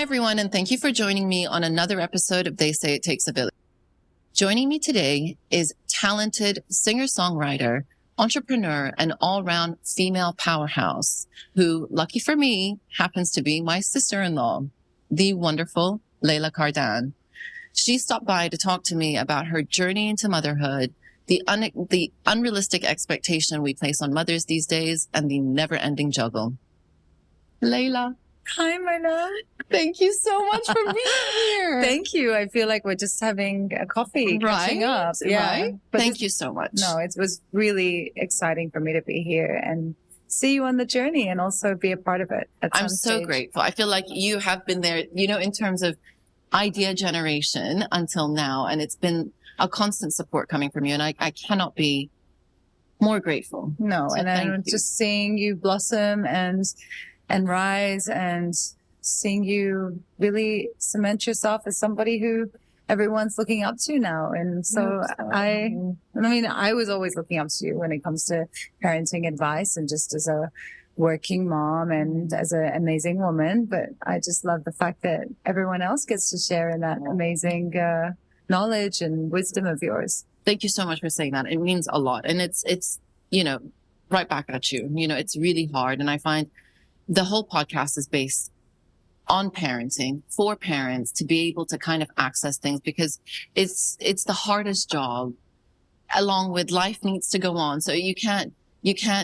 everyone, and thank you for joining me on another episode of They Say It Takes a Village. Joining me today is talented singer-songwriter, entrepreneur, and all-round female powerhouse who, lucky for me, happens to be my sister-in-law, the wonderful Layla Kardan. She stopped by to talk to me about her journey into motherhood, the unrealistic expectation we place on mothers these days, and the never-ending juggle. Layla. Hi, Myrna. Thank you so much for being here. Thank you. I feel like we're just having a coffee, catching up. Yeah. Right? Thank you so much. No, it was really exciting for me to be here and see you on the journey and also be a part of it. I'm so grateful. I feel like you have been there, in terms of idea generation until now, and it's been a constant support coming from you, and I cannot be more grateful. No, so and then just seeing you blossom and rise and seeing you really cement yourself as somebody who everyone's looking up to now. And so I was always looking up to you when it comes to parenting advice and just as a working mom and as an amazing woman. But I just love the fact that everyone else gets to share in that amazing knowledge and wisdom of yours. Thank you so much for saying that. It means a lot. And it's right back at you. It's really hard. And I find the whole podcast is based on parenting for parents to be able to kind of access things, because it's the hardest job, along with life needs to go on. So you can't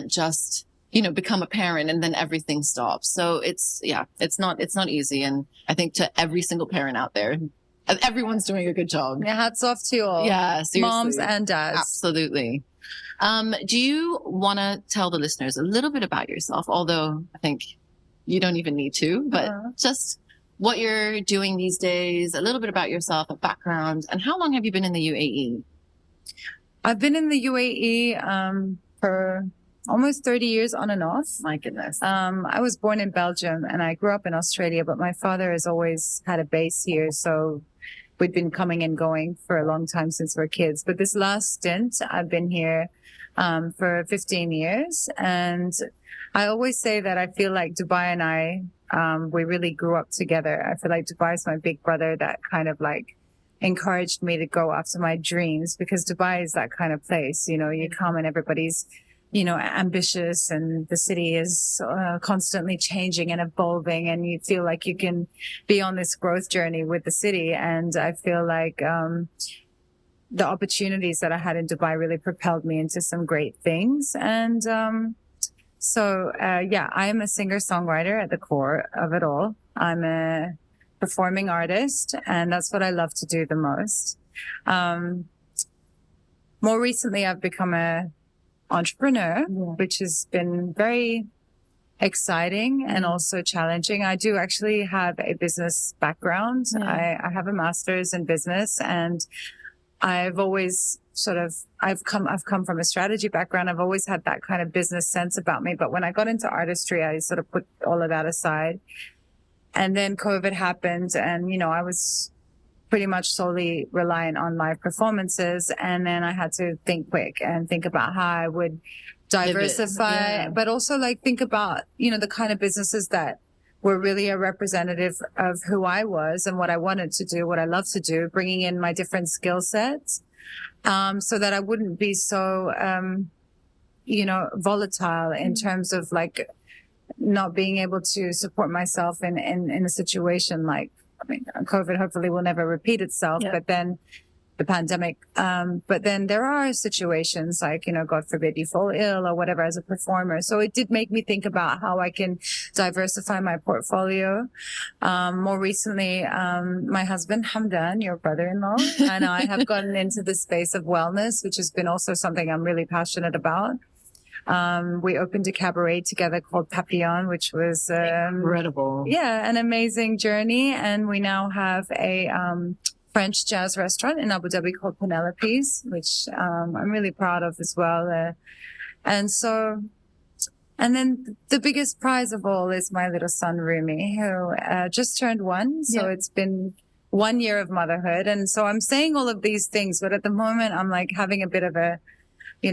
just, become a parent and then everything stops. So it's not easy. And I think to every single parent out there, everyone's doing a good job. Yeah, hats off to you all. Yeah, seriously. Moms and dads. Absolutely. Do you want to tell the listeners a little bit about yourself? Although I think you don't even need to, but just what you're doing these days, a little bit about yourself, a background, and how long have you been in the UAE? I've been in the UAE for almost 30 years on and off. My goodness. I was born in Belgium and I grew up in Australia, but my father has always had a base here. So we'd been coming and going for a long time since we're kids. But this last stint, I've been here for 15 years. And I always say that I feel like Dubai and I, we really grew up together. I feel like Dubai is my big brother that kind of like encouraged me to go after my dreams, because Dubai is that kind of place. You come and everybody's, ambitious, and the city is constantly changing and evolving, and you feel like you can be on this growth journey with the city. And I feel like the opportunities that I had in Dubai really propelled me into some great things. And I am a singer-songwriter at the core of it all. I'm a performing artist, and that's what I love to do the most. More recently, I've become a entrepreneur, which has been very exciting and also challenging. I do actually have a business background. I have a master's in business, and I've always I've come from a strategy background. I've always had that kind of business sense about me. But when I got into artistry, I sort of put all of that aside. And then COVID happened, and, I was pretty much solely reliant on live performances. And then I had to think quick and think about how I would diversify, but also think about, the kind of businesses that were really a representative of who I was and what I wanted to do, what I love to do, bringing in my different skill sets, so that I wouldn't be so, volatile in terms of not being able to support myself in a situation COVID hopefully will never repeat itself, but then the pandemic. But then there are situations God forbid you fall ill or whatever as a performer. So it did make me think about how I can diversify my portfolio. More recently, my husband, Hamdan, your brother-in-law, and I have gotten into the space of wellness, which has been also something I'm really passionate about. We opened a cabaret together called Papillon, which was incredible. Yeah, an amazing journey. And we now have a French jazz restaurant in Abu Dhabi called Penelope's, which I'm really proud of as well. And then the biggest prize of all is my little son, Rumi, who just turned 1. So it's been 1 year of motherhood. And so I'm saying all of these things, but at the moment I'm having a bit of a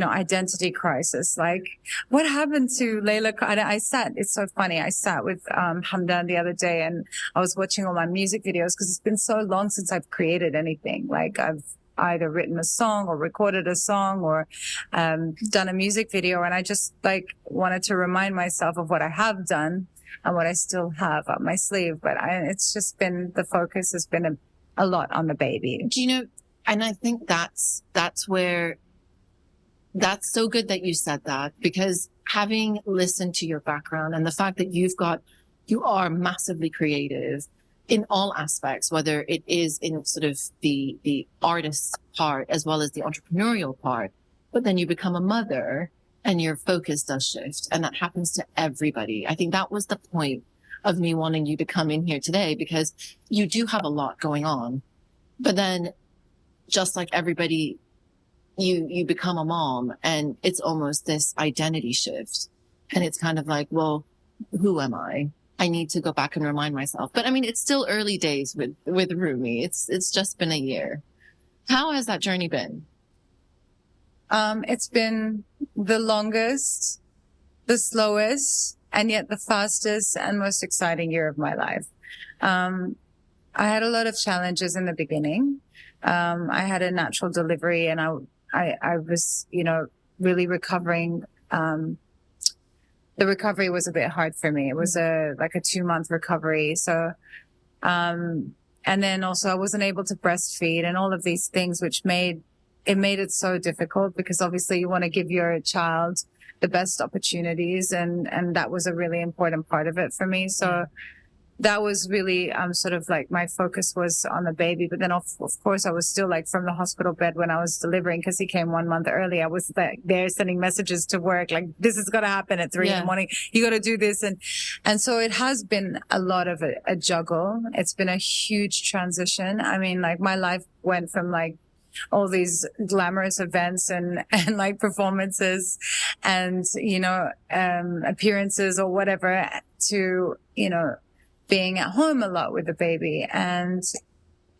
identity crisis. Like, what happened to Layla Kardan? It's so funny. I sat with Hamdan the other day and I was watching all my music videos because it's been so long since I've created anything. Like, I've either written a song or recorded a song or done a music video. And I just like wanted to remind myself of what I have done and what I still have up my sleeve. But it's just been, the focus has been a lot on the baby. Do you know, and I think that's where, that's so good that you said that, because having listened to your background and the fact that you are massively creative in all aspects, whether it is in sort of the artist part as well as the entrepreneurial part, but then you become a mother and your focus does shift. And that happens to everybody. I think that was the point of me wanting you to come in here today, because you do have a lot going on, but then just like everybody, you become a mom and it's almost this identity shift. And it's kind of like, well, who am I? I need to go back and remind myself. But I mean, it's still early days with Rumi. It's just been a year. How has that journey been? It's been the longest, the slowest, and yet the fastest and most exciting year of my life. I had a lot of challenges in the beginning. I had a natural delivery and I was, really recovering. The recovery was a bit hard for me. It was a 2-month recovery. So, and then also I wasn't able to breastfeed and all of these things, which made it so difficult, because obviously you want to give your child the best opportunities. And that was a really important part of it for me. So that was really, sort of like my focus was on the baby. But then of course I was still like from the hospital bed when I was delivering, because he came 1 month early. I was there sending messages to work, like, this is going to happen at 3 a.m. You got to do this. And so it has been a lot of a juggle. It's been a huge transition. I mean, like, my life went from like all these glamorous events and like performances and, appearances or whatever to, being at home a lot with the baby. And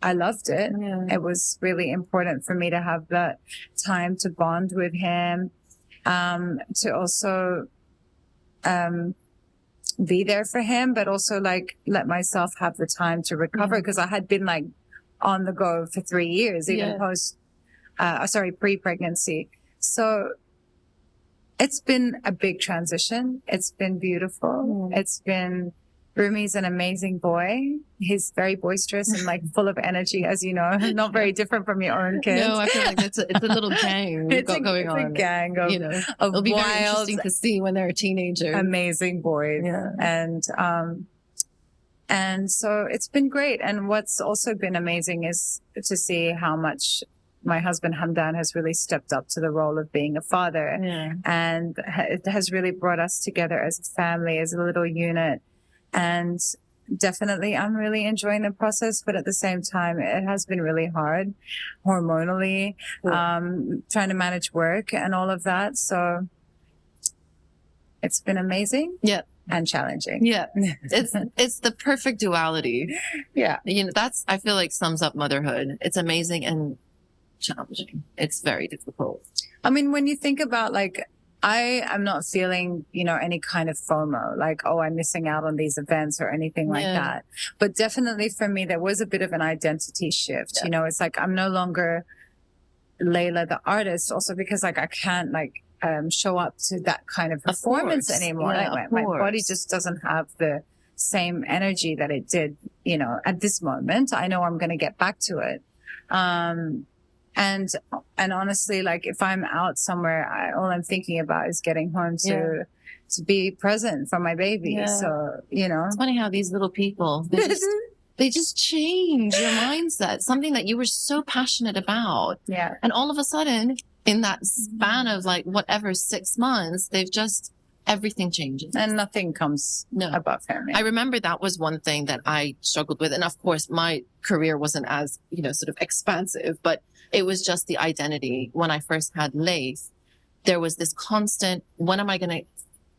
I loved it. Yeah. It was really important for me to have that time to bond with him, to also, be there for him, but also like let myself have the time to recover, because I had been like on the go for 3 years, even pre-pregnancy. So it's been a big transition. It's been beautiful. It's been, Rumi's an amazing boy. He's very boisterous and like full of energy, as you know, not very different from your own kids. No, I feel like it's a little gang we've got going on. It's a gang of, it'll be wild, very interesting to see when they're a teenager. Amazing boys. Yeah. And so it's been great. And what's also been amazing is to see how much my husband Hamdan has really stepped up to the role of being a father. Yeah. And it has really brought us together as a family, as a little unit. And definitely I'm really enjoying the process, but at the same time, it has been really hard hormonally, trying to manage work and all of that. So it's been amazing. Yeah. And challenging. Yeah. It's the perfect duality. Yeah. That's, I feel like, sums up motherhood. It's amazing and challenging. It's very difficult. I mean, when you think about like, I am not feeling, any kind of FOMO, like, oh, I'm missing out on these events or anything like that. But definitely for me, there was a bit of an identity shift. Yeah. It's like, I'm no longer Layla, the artist, also because like, I can't like, show up to that kind of performance anymore. Yeah, like, my body just doesn't have the same energy that it did, at this moment. I know I'm going to get back to it. And honestly, like if I'm out somewhere, all I'm thinking about is getting home to be present for my baby. Yeah. So, it's funny how these little people, they just change your mindset, something that you were so passionate about. Yeah. And all of a sudden in that span of like whatever, 6 months, everything changes. And nothing comes above him. Yeah. I remember that was one thing that I struggled with. And of course, my career wasn't as, sort of expansive, but it was just the identity. When I first had Lace, there was this constant, when am I going to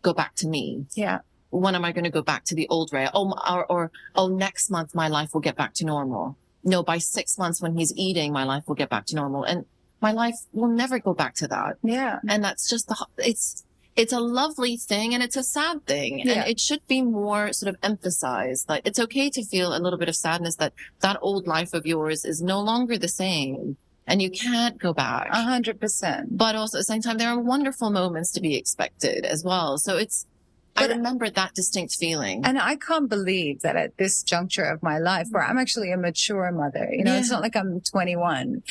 go back to me? Yeah. When am I going to go back to the old Raya? Oh, next month, my life will get back to normal. No, by 6 months when he's eating, my life will get back to normal. And my life will never go back to that. Yeah. And that's just it's a lovely thing and it's a sad thing. Yeah. And it should be more sort of emphasized. Like it's okay to feel a little bit of sadness that old life of yours is no longer the same and you can't go back. 100%. But also at the same time, there are wonderful moments to be expected as well. So I remember that distinct feeling. And I can't believe that at this juncture of my life where I'm actually a mature mother, you know, it's not like I'm 21.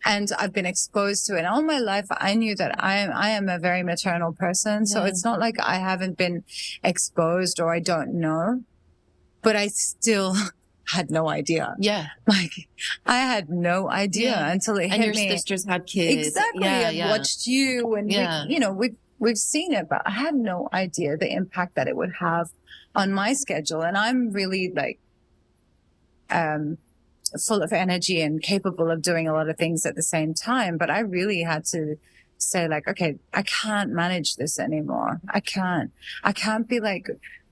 And I've been exposed to it. All my life, I knew that I am a very maternal person. So it's not like I haven't been exposed or I don't know, but I still had no idea. Yeah. Like I had no idea until it hit me. And your sisters had kids. Exactly. I've watched you and we've seen it, but I had no idea the impact that it would have on my schedule. And I'm really like, full of energy and capable of doing a lot of things at the same time. But I really had to say like, okay, I can't manage this anymore. I can't be like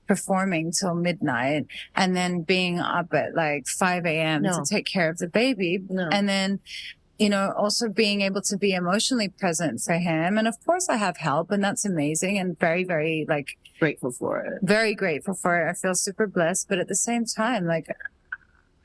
performing till midnight and then being up at like 5 a.m. to take care of the baby. And then, you know, also being able to be emotionally present for him. And of course I have help and that's amazing and very, very like grateful for it. Very grateful for it. I feel super blessed. But at the same time, like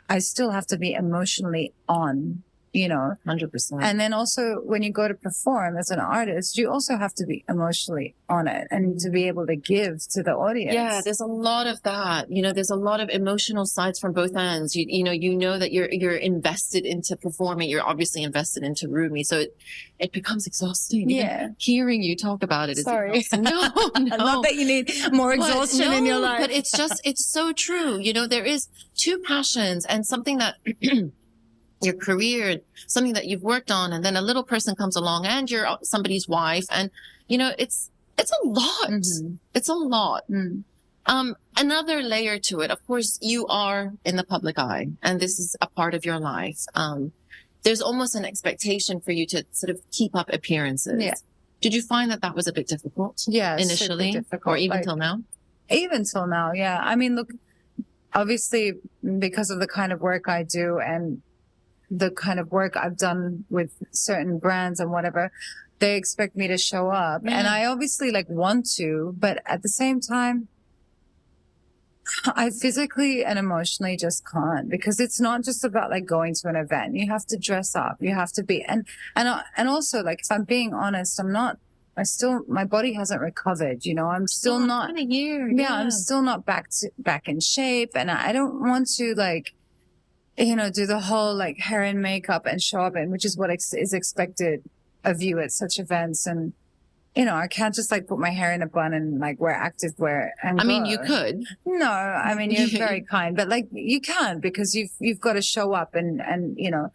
I still have to be emotionally on, you know. 100%. And then also when you go to perform as an artist, you also have to be emotionally on it and to be able to give to the audience. Yeah, there's a lot of that. You know, there's a lot of emotional sides from both ends. You know that you're invested into performing. You're obviously invested into Rumi. So it becomes exhausting. Yeah. Even hearing you talk about it is exhausting. No. I love that you need more exhaustion in your life. But it's so true. You know, there is two passions and something that your career, something that you've worked on, and then a little person comes along and you're somebody's wife. And, you know, it's a lot. Mm-hmm. It's a lot. Mm. Another layer to it, of course, you are in the public eye and this is a part of your life. There's almost an expectation for you to sort of keep up appearances. Yeah. Did you find that was a bit difficult? Yeah. Initially difficult. Or even till now? Even till now. Yeah. I mean, look, obviously because of the kind of work I do and the kind of work I've done with certain brands and whatever, they expect me to show up. Yeah. And I obviously like want to, but at the same time, I physically and emotionally just can't, because it's not just about like going to an event. You have to dress up. You have to be, and also like, if I'm being honest, my body hasn't recovered, you know, I'm still not, in a year. Yeah. I'm still not back in shape. And I don't want to like, you know, do the whole like hair and makeup and show up in, which is what is expected of you at such events. And, you know, I can't just like put my hair in a bun and like wear activewear and I mean, you could. No, I mean, you're very kind, but like you can't, because you've got to show up and, you know,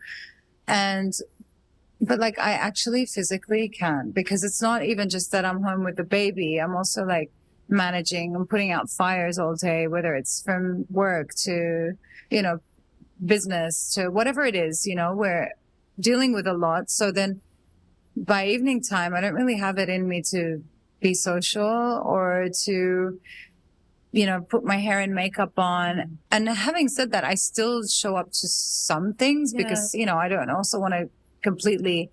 but like I actually physically can't, because it's not even just that I'm home with the baby. I'm also like managing and putting out fires all day, whether it's from work to, you know, business to whatever it is, you know, we're dealing with a lot. So then by evening time, I don't really have it in me to be social or to, you know, put my hair and makeup on. And having said that, I still show up to some things because, you know, I don't also want to completely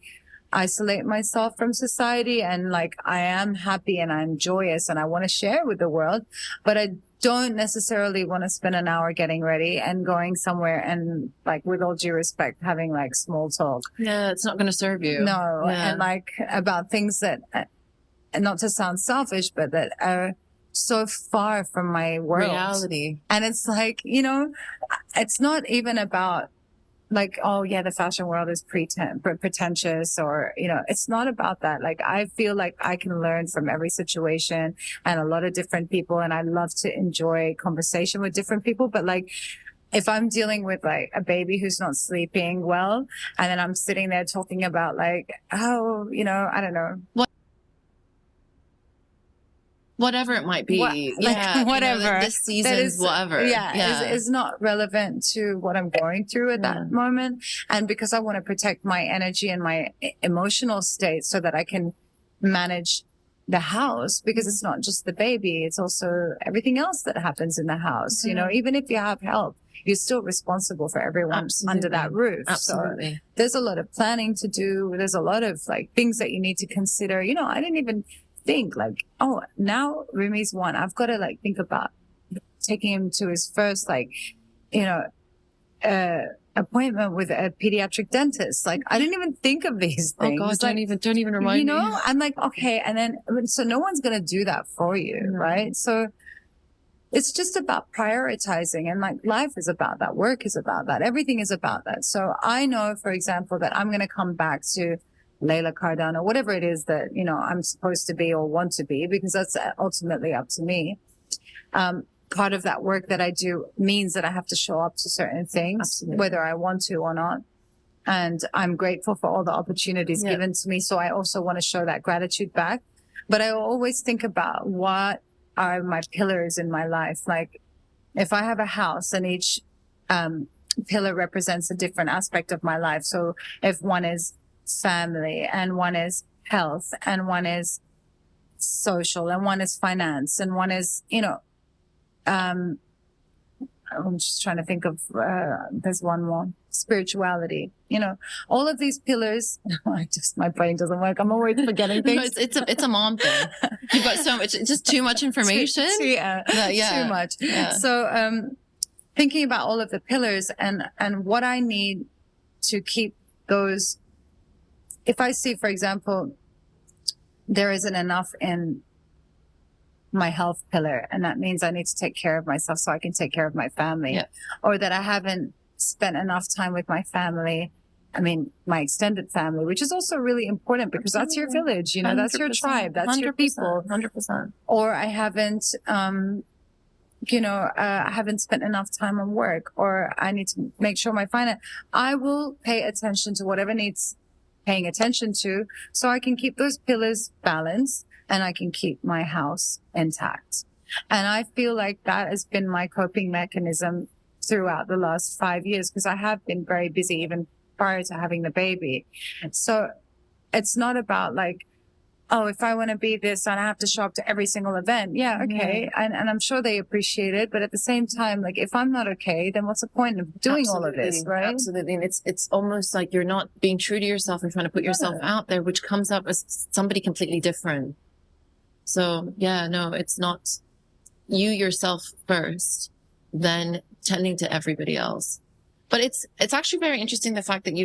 isolate myself from society. And like, I am happy and I'm joyous and I want to share with the world, but I don't necessarily want to spend an hour getting ready and going somewhere and like, with all due respect, having like small talk. Yeah, it's not going to serve you. No. Yeah. And like about things that, and not to sound selfish, but that are so far from my world. Reality. And it's like, you know, it's not even about like, oh yeah, the fashion world is pretentious, or, you know, it's not about that. Like, I feel like I can learn from every situation and a lot of different people. And I love to enjoy conversation with different people. But like, if I'm dealing with like a baby who's not sleeping well, and then I'm sitting there talking about like, oh, you know, I don't know. Whatever it might be. Whatever. You know, this season's whatever. Is not relevant to what I'm going through at that moment. And because I want to protect my energy and my emotional state so that I can manage the house, because it's not just the baby, it's also everything else that happens in the house. You know, even if you have help, you're still responsible for everyone Absolutely. under that roof. Absolutely. So there's a lot of planning to do. There's a lot of like things that you need to consider. You know, I didn't even think like, oh, now Rumi's 1. I've got to like think about taking him to his first like, you know, appointment with a pediatric dentist. Like I didn't even think of these things. Oh God, like, don't even remind me. You know, I'm like, okay. And then, so no one's going to do that for you. Right. So it's just about prioritizing, and like life is about that. Work is about that. Everything is about that. So I know, for example, that I'm going to come back to Layla Kardan or whatever it is that, you know, I'm supposed to be or want to be, because that's ultimately up to me. Part of that work that I do means that I have to show up to certain things, Absolutely. Whether I want to or not. And I'm grateful for all the opportunities given to me. So I also want to show that gratitude back. But I always think about what are my pillars in my life. Like if I have a house and each pillar represents a different aspect of my life. So if one is family and one is health and one is social and one is finance and one is, you know, I'm just trying to think of, there's one more, spirituality, you know, all of these pillars. My brain doesn't work. I'm always forgetting things. No, it's a mom thing. You've got so much, just too much information. Too much. Yeah. So, thinking about all of the pillars and what I need to keep those, if I see, for example, there isn't enough in my health pillar, and that means I need to take care of myself so I can take care of my family, or that I haven't spent enough time with my family. I mean, my extended family, which is also really important because that's your village, you know, that's your tribe, that's your people. 100%. Or I haven't, you know, I haven't spent enough time on work, or I need to make sure my finance, I will pay attention to whatever needs paying attention to so I can keep those pillars balanced and I can keep my house intact. And I feel like that has been my coping mechanism throughout the last 5 years, because I have been very busy even prior to having the baby. So it's not about like, oh, if I want to be this and I have to show up to every single event. Yeah. Okay. And I'm sure they appreciate it. But at the same time, like if I'm not okay, then what's the point of doing all of this? Right. Absolutely. And it's almost like you're not being true to yourself and trying to put yourself out there, which comes up as somebody completely different. So yeah, no, it's not you yourself first, then tending to everybody else. But it's actually very interesting, the fact that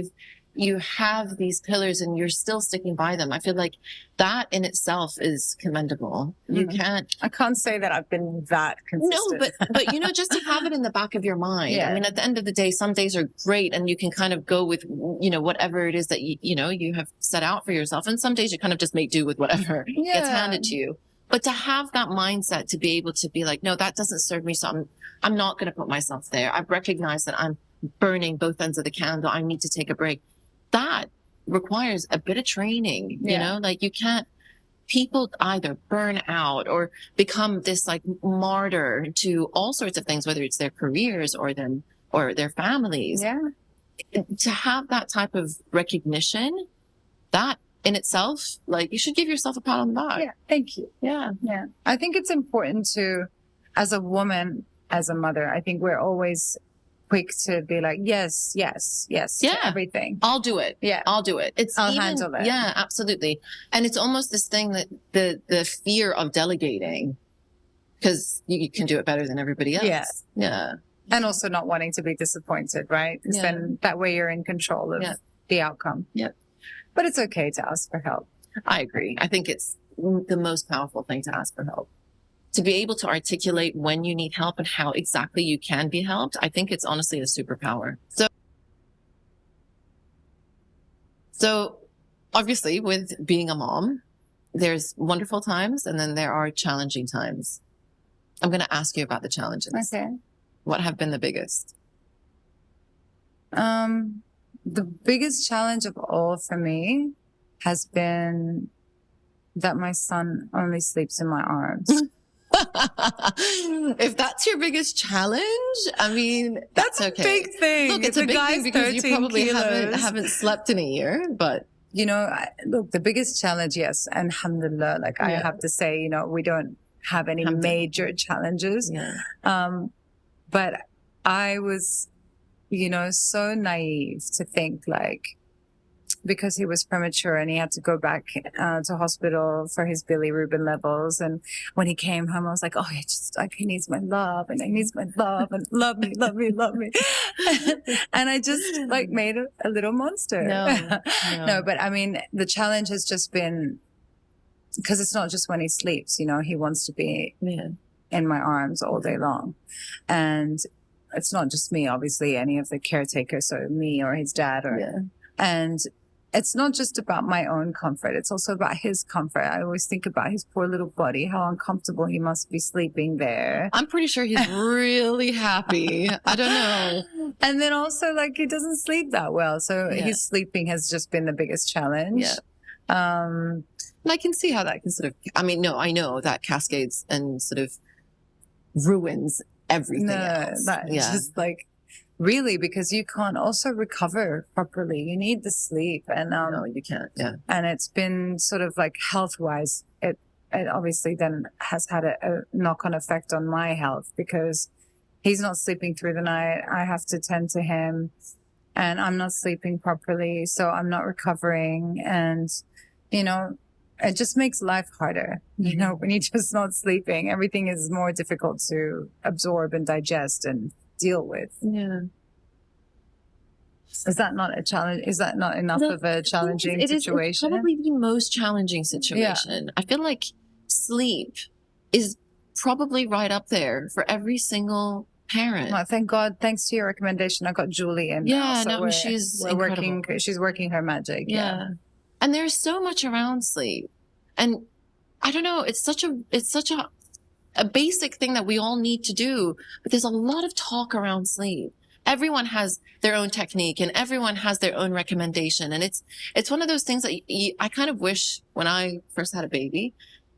you have these pillars and you're still sticking by them. I feel like that in itself is commendable. I can't say that I've been that consistent. No, but you know, just to have it in the back of your mind. Yeah. I mean, at the end of the day, some days are great and you can kind of go with, you know, whatever it is that you know, you have set out for yourself. And some days you kind of just make do with whatever gets handed to you. But to have that mindset, to be able to be like, no, that doesn't serve me. So I'm not going to put myself there. I've recognized that I'm burning both ends of the candle. I need to take a break. That requires a bit of training, you know, like people either burn out or become this like martyr to all sorts of things, whether it's their careers or their families. Yeah. To have that type of recognition, that in itself, like you should give yourself a pat on the back. Yeah. Thank you. Yeah. Yeah. I think it's important to, as a woman, as a mother, I think we're always quick to be like, yes, to everything. I'll do it. Yeah. I'll do it. I'll handle it. Yeah, absolutely. And it's almost this thing that the fear of delegating, because you can do it better than everybody else. Yeah. Yeah. And also not wanting to be disappointed, right? Because then that way you're in control of the outcome. Yeah. But it's okay to ask for help. I agree. I think it's the most powerful thing to ask for help. To be able to articulate when you need help and how exactly you can be helped, I think it's honestly a superpower. So obviously with being a mom, there's wonderful times and then there are challenging times. I'm going to ask you about the challenges. Okay. What have been the biggest? The biggest challenge of all for me has been that my son only sleeps in my arms. If that's your biggest challenge, I mean, that's okay. A big thing. Look, it's a big thing because you probably haven't slept in a year, but you know, look, the biggest challenge, yes, and alhamdulillah, like I have to say, you know, we don't have any major challenges. Yeah. But I was, so naive to think like, because he was premature and he had to go back to hospital for his bilirubin levels. And when he came home, I was like, oh, he needs my love and he needs my love and love me, love me, love me. And I just like made a little monster. No, but I mean, the challenge has just been, because it's not just when he sleeps, he wants to be in my arms all day long. And it's not just me, obviously, any of the caretakers, so me or his dad and it's not just about my own comfort. It's also about his comfort. I always think about his poor little body, how uncomfortable he must be sleeping there. I'm pretty sure he's really happy. I don't know. And then also like he doesn't sleep that well. So his sleeping has just been the biggest challenge. Yeah. And I can see how that can sort of, I know that cascades and sort of ruins everything else. It's just like, really, because you can't also recover properly. You need the sleep. And no, you can't. Yeah. And it's been sort of like health-wise, it obviously then has had a knock-on effect on my health, because he's not sleeping through the night. I have to tend to him and I'm not sleeping properly. So I'm not recovering. And, it just makes life harder. When you're just not sleeping, everything is more difficult to absorb and digest and deal with. Yeah. Is that not a challenge? Is that not enough of a challenging situation? It's probably the most challenging situation. I feel like sleep is probably right up there for every single parent. Well, thank God. Thanks to your recommendation, I got Julie in. Yeah, now, so she's working. She's working her magic. Yeah. And there's so much around sleep, and I don't know. It's such a basic thing that we all need to do, but there's a lot of talk around sleep. Everyone has their own technique and everyone has their own recommendation. And it's one of those things that I kind of wish when I first had a baby,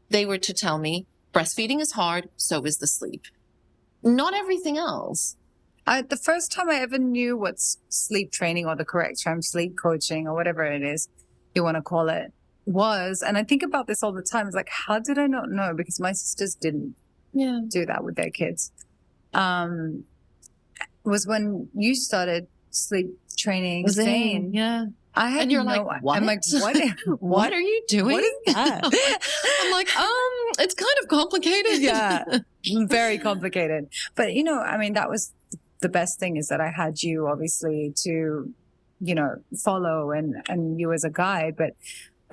they were to tell me breastfeeding is hard. So is the sleep. Not everything else. The first time I ever knew what sleep training, or the correct term, sleep coaching, or whatever it is you want to call it, was, and I think about this all the time, it's like, how did I not know? Because my sisters didn't do that with their kids. Was when you started sleep training Zane. Yeah. I had like, what? I'm like, what are you doing? What is that? I'm like, it's kind of complicated. Yeah. Very complicated. But that was the best thing, is that I had you obviously to, follow and you as a guide, but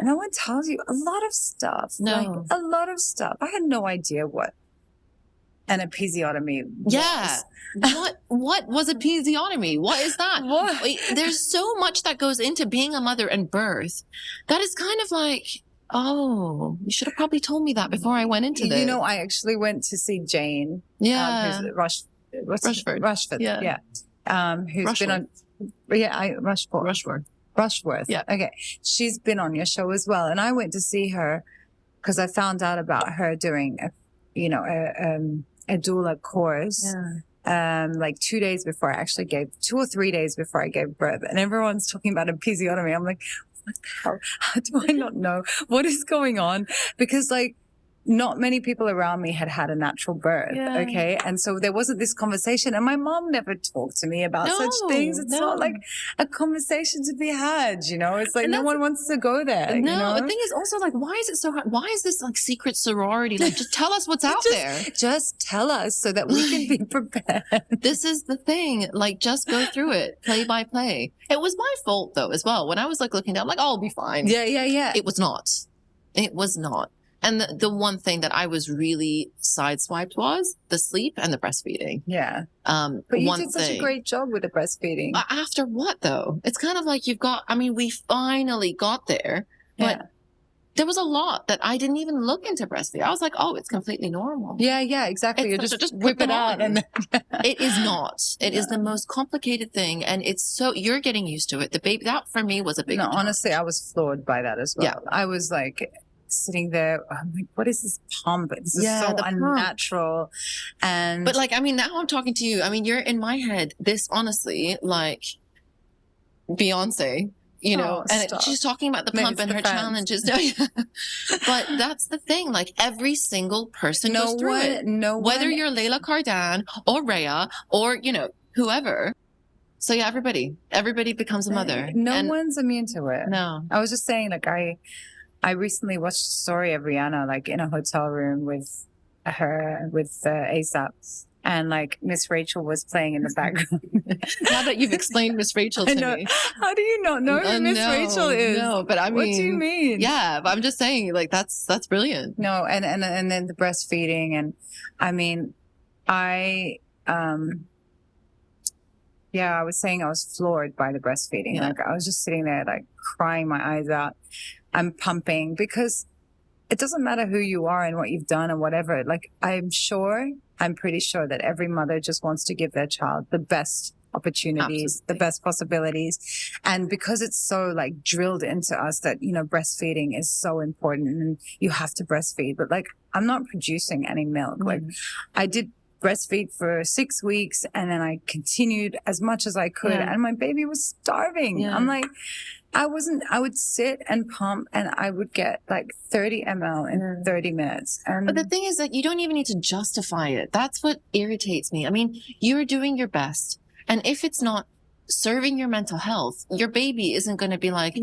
no one tells you a lot of stuff. No. Like, a lot of stuff. I had no idea what an episiotomy was. Yeah. What was episiotomy? What is that? What? Wait, there's so much that goes into being a mother and birth. That is kind of like, oh, you should have probably told me that before I went into this. I actually went to see Jane. Yeah. Who's Rushford. Yeah. Who's Rushworth. been on. Rushworth. Yeah. Okay. She's been on your show as well. And I went to see her because I found out about her doing a doula course. Like 2 days before I actually 2 or 3 days before I gave birth, and everyone's talking about episiotomy. I'm like, what the hell? How do I not know what is going on? Because like, not many people around me had a natural birth. Yeah. Okay. And so there wasn't this conversation, and my mom never talked to me about such things. It's not like a conversation to be had, It's like no one wants to go there. No, the thing is also like, why is it so hard? Why is this like secret sorority? Like, just tell us what's out there. Just tell us so that we can be prepared. This is the thing. Like, just go through it play by play. It was my fault though, as well. When I was like looking down, I'm like, oh, I'll be fine. Yeah. It was not. It was not. And the one thing that I was really sideswiped was the sleep and the breastfeeding. Yeah. But you did such a great job with the breastfeeding. After what though? It's kind of like we finally got there, but there was a lot that I didn't even look into breastfeeding. I was like, oh, it's completely normal. Yeah, exactly. You just whip it out. And it is not. It is the most complicated thing. And you're getting used to it. The baby, that for me was a big challenge. Honestly, I was floored by that as well. Yeah. I was like, sitting there, I'm like, what is this pump? This is so unnatural. But like, now I'm talking to you. You're in my head. This honestly, like Beyonce, she's talking about the pump and her challenges. But that's the thing. Like, every single person goes through it. Whether you're Layla Kardan or Raya or, whoever. So yeah, everybody becomes a mother. No one's immune to it. No. I was just saying, like, I recently watched a story of Rihanna, like in a hotel room with ASAP. And like Miss Rachel was playing in the background. Now that you've explained Miss Rachel to me. How do you not know who Miss Rachel is? No, but I mean, what do you mean? Yeah, but I'm just saying, like, that's brilliant. No, and then the breastfeeding, and I mean, I was saying I was floored by the breastfeeding. Yeah. Like I was just sitting there, like crying my eyes out. I'm pumping because it doesn't matter who you are and what you've done and whatever. Like I'm pretty sure that every mother just wants to give their child the best opportunities, Absolutely. the best possibilities. And because it's so like drilled into us that, you know, breastfeeding is so important and you have to breastfeed. But like, I'm not producing any milk. Mm-hmm. Like I did breastfeed for 6 weeks and then I continued as much as I could and my baby was starving. Yeah. I'm like, I would sit and pump and I would get like 30 ml in 30 minutes. But the thing is that you don't even need to justify it. That's what irritates me. I mean, you're doing your best. And if it's not serving your mental health, your baby isn't going to be like,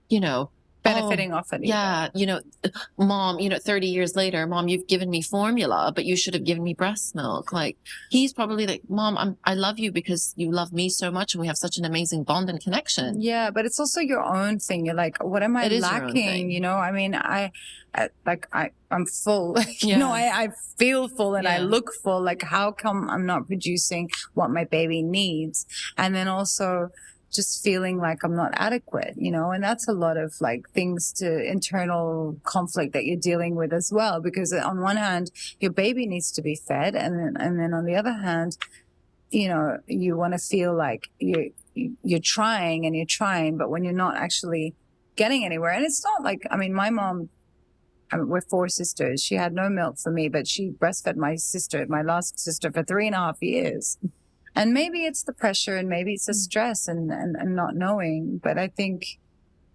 you know, benefiting off it. Yeah. You know, mom, 30 years later, mom, you've given me formula, but you should have given me breast milk. Like he's probably like, mom, I love you because you love me so much and we have such an amazing bond and connection. Yeah. But it's also your own thing. You're like, what am I lacking? You know, I mean, I'm full, you know, I feel full and I look full. Like, how come I'm not producing what my baby needs? And then also just feeling like I'm not adequate, you know, and that's a lot of like things to internal conflict that you're dealing with as well. Because on one hand, your baby needs to be fed. And then on the other hand, you know, you want to feel like you're trying, but when you're not actually getting anywhere. And it's not like, I mean, my mom, we're 4 sisters. She had no milk for me, but she breastfed my last sister for 3.5 years. And maybe it's the pressure and maybe it's the stress and not knowing. But I think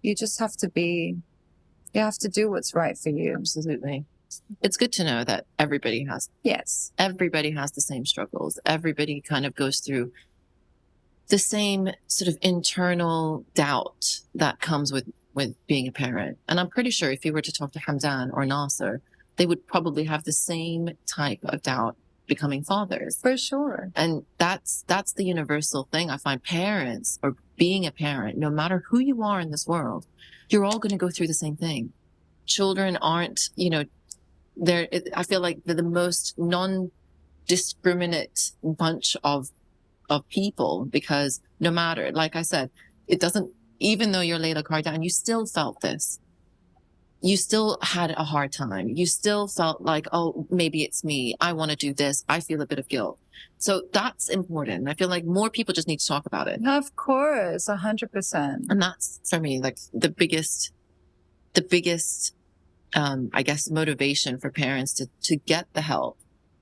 you just have to do what's right for you. Absolutely. It's good to know that everybody has the same struggles. Everybody kind of goes through the same sort of internal doubt that comes with being a parent. And I'm pretty sure if you were to talk to Hamdan or Nasser, they would probably have the same type of doubt becoming fathers. For sure. And that's the universal thing. I find parents or being a parent, no matter who you are in this world, you're all going to go through the same thing. Children aren't, I feel like they're the most non-discriminate bunch of people because no matter, like I said, it doesn't, even though you're Layla Kardan, you still felt this. You still had a hard time. You still felt like, oh, maybe it's me. I want to do this. I feel a bit of guilt. So that's important. I feel like more people just need to talk about it. Of course, 100%. And that's for me, like the biggest, I guess, motivation for parents to get the help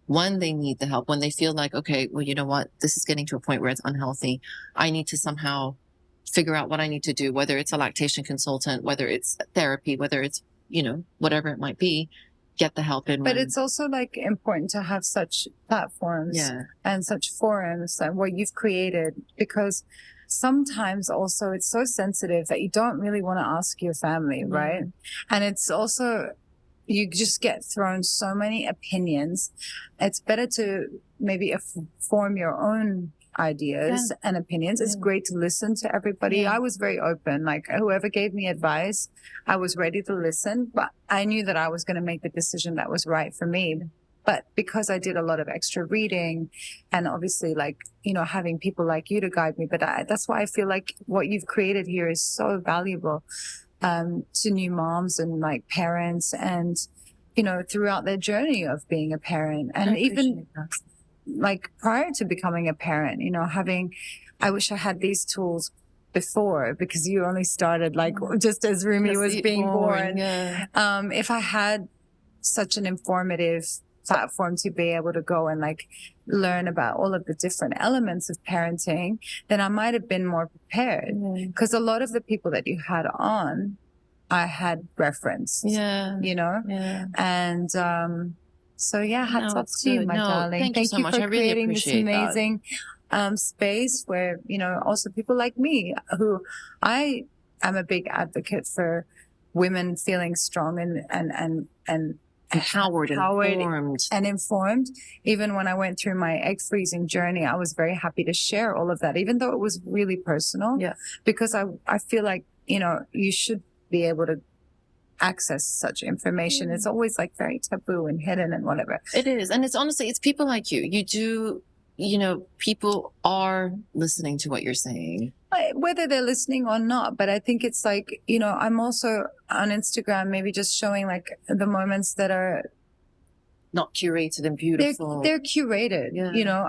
when they need the help, when they feel like, okay, well, you know what? This is getting to a point where it's unhealthy. I need to somehow figure out what I need to do, whether it's a lactation consultant, whether it's therapy, whether it's, whatever it might be, get the help in. But it's also like important to have such platforms and such forums and what you've created, because sometimes also it's so sensitive that you don't really want to ask your family, right? And it's also, you just get thrown so many opinions. It's better to maybe form your own ideas and opinions. It's great to listen to everybody. I was very open. Like whoever gave me advice, I was ready to listen, but I knew that I was going to make the decision that was right for me. But because I did a lot of extra reading and obviously like, having people like you to guide me, but that's why I feel like what you've created here is so valuable to new moms and like parents and, throughout their journey of being a parent. And even like prior to becoming a parent, I wish I had these tools before, because you only started like just as Rumi was being born. If I had such an informative platform to be able to go and like learn about all of the different elements of parenting, then I might have been more prepared, because a lot of the people that you had on, I had referenced, and so hats off to you, my darling. Thank you so much. for I really creating this appreciate amazing space where, you know, also people like me who I am a big advocate for women feeling strong and Empowered, informed. and informed. Even when I went through my egg freezing journey, I was very happy to share all of that, even though it was really personal. Yeah. Because I feel like, you know, you should be able to access such information. It's always like very taboo and hidden and whatever. It is. And it's honestly, it's people like you. You do, you know, people are listening to what you're saying. Whether they're listening or not, but I think it's like, you know, I'm also on Instagram, maybe just showing like the moments that are not curated and beautiful. They're curated, you know,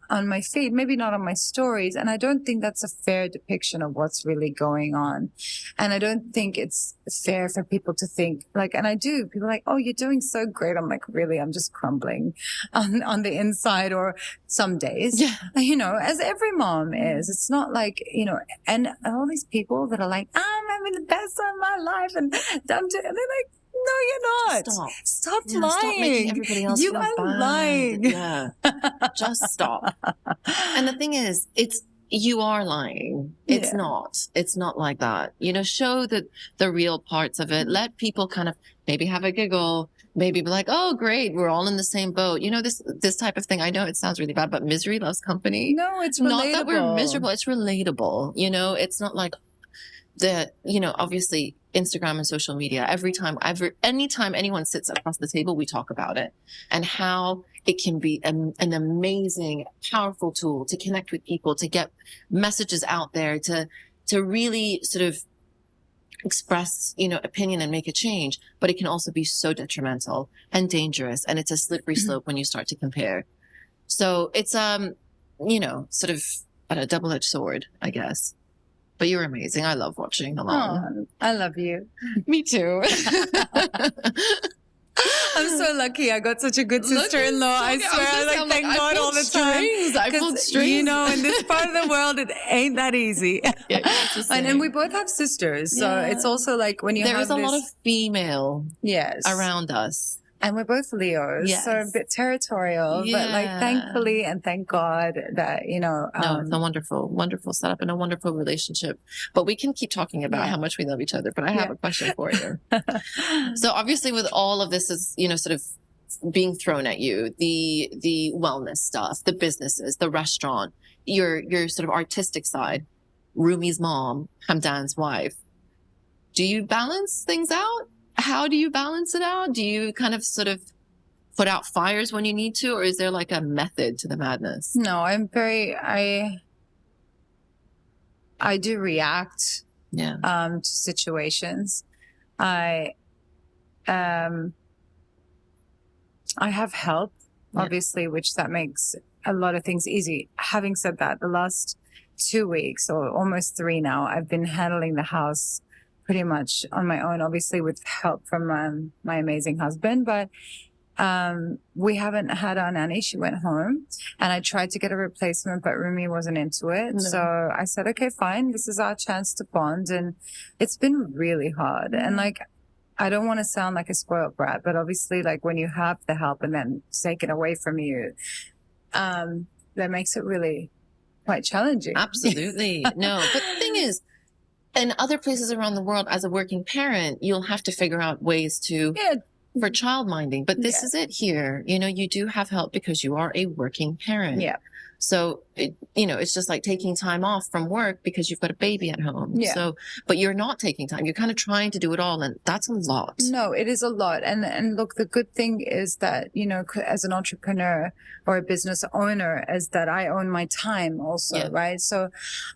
on my feed, maybe not on my stories. And I don't think that's a fair depiction of what's really going on. And I don't think it's fair for people to think like, and I do, people are like, oh, you're doing so great. I'm like, really, I'm just crumbling on the inside, or some days, you know, as every mom is. It's not like, you know, and all these people that are like, I'm having the best of my life and they're like, no, you're not. Stop lying. Stop making everybody else you feel are bad. lying. Yeah. Just stop. And the thing is, you are lying. It's not like that. You know, show the real parts of it. Let people kind of maybe have a giggle, maybe be like, oh, great. We're all in the same boat. You know, this type of thing. I know it sounds really bad, but misery loves company. No, it's relatable. Not that we're miserable. It's relatable. You know, it's not like you know, obviously Instagram and social media, anytime anyone sits across the table, we talk about it and how it can be an amazing, powerful tool to connect with people, to get messages out there, to really sort of express, you know, opinion and make a change. But it can also be so detrimental and dangerous. And it's a slippery slope when you start to compare. So it's, you know, sort of a double-edged sword, I guess. But you're amazing. I love watching along. Oh, I love you. Me too. I'm so lucky. I got such a good sister-in-law. I swear, like, thank God all the time. I pulled strings. You know, in this part of the world, it ain't that easy. And we both have sisters. So it's also like when you have There is a lot of female around us. And we're both Leos, so a bit territorial, but like thankfully and thank God that, you know. No, it's a wonderful, wonderful setup and a wonderful relationship. But we can keep talking about how much we love each other. But I have a question for you. So obviously with all of this is, you know, sort of being thrown at you, the wellness stuff, the businesses, the restaurant, your sort of artistic side, Rumi's mom, Hamdan's wife. Do you balance things out? How do you balance it out? Do you kind of sort of put out fires when you need to, or is there like a method to the madness? No, I do react to situations. I have help, obviously, which that makes a lot of things easy. Having said that, the last 2 weeks or almost 3 now, I've been handling the house pretty much on my own, obviously with help from my amazing husband. But we haven't had our nanny. She went home and I tried to get a replacement, but Rumi wasn't into it. No. So I said, okay, fine. This is our chance to bond. And it's been really hard. And like, I don't want to sound like a spoiled brat, but obviously like when you have the help and then taken away from you, that makes it really quite challenging. Absolutely. No, but the thing is, in other places around the world, as a working parent, you'll have to figure out ways for child minding. But this is it here. You know, you do have help because you are a working parent. Yeah. So, you know, it's just like taking time off from work because you've got a baby at home. Yeah. So, but you're not taking time. You're kind of trying to do it all. And that's a lot. No, it is a lot. And look, the good thing is that, you know, as an entrepreneur or a business owner, is that I own my time also, right? So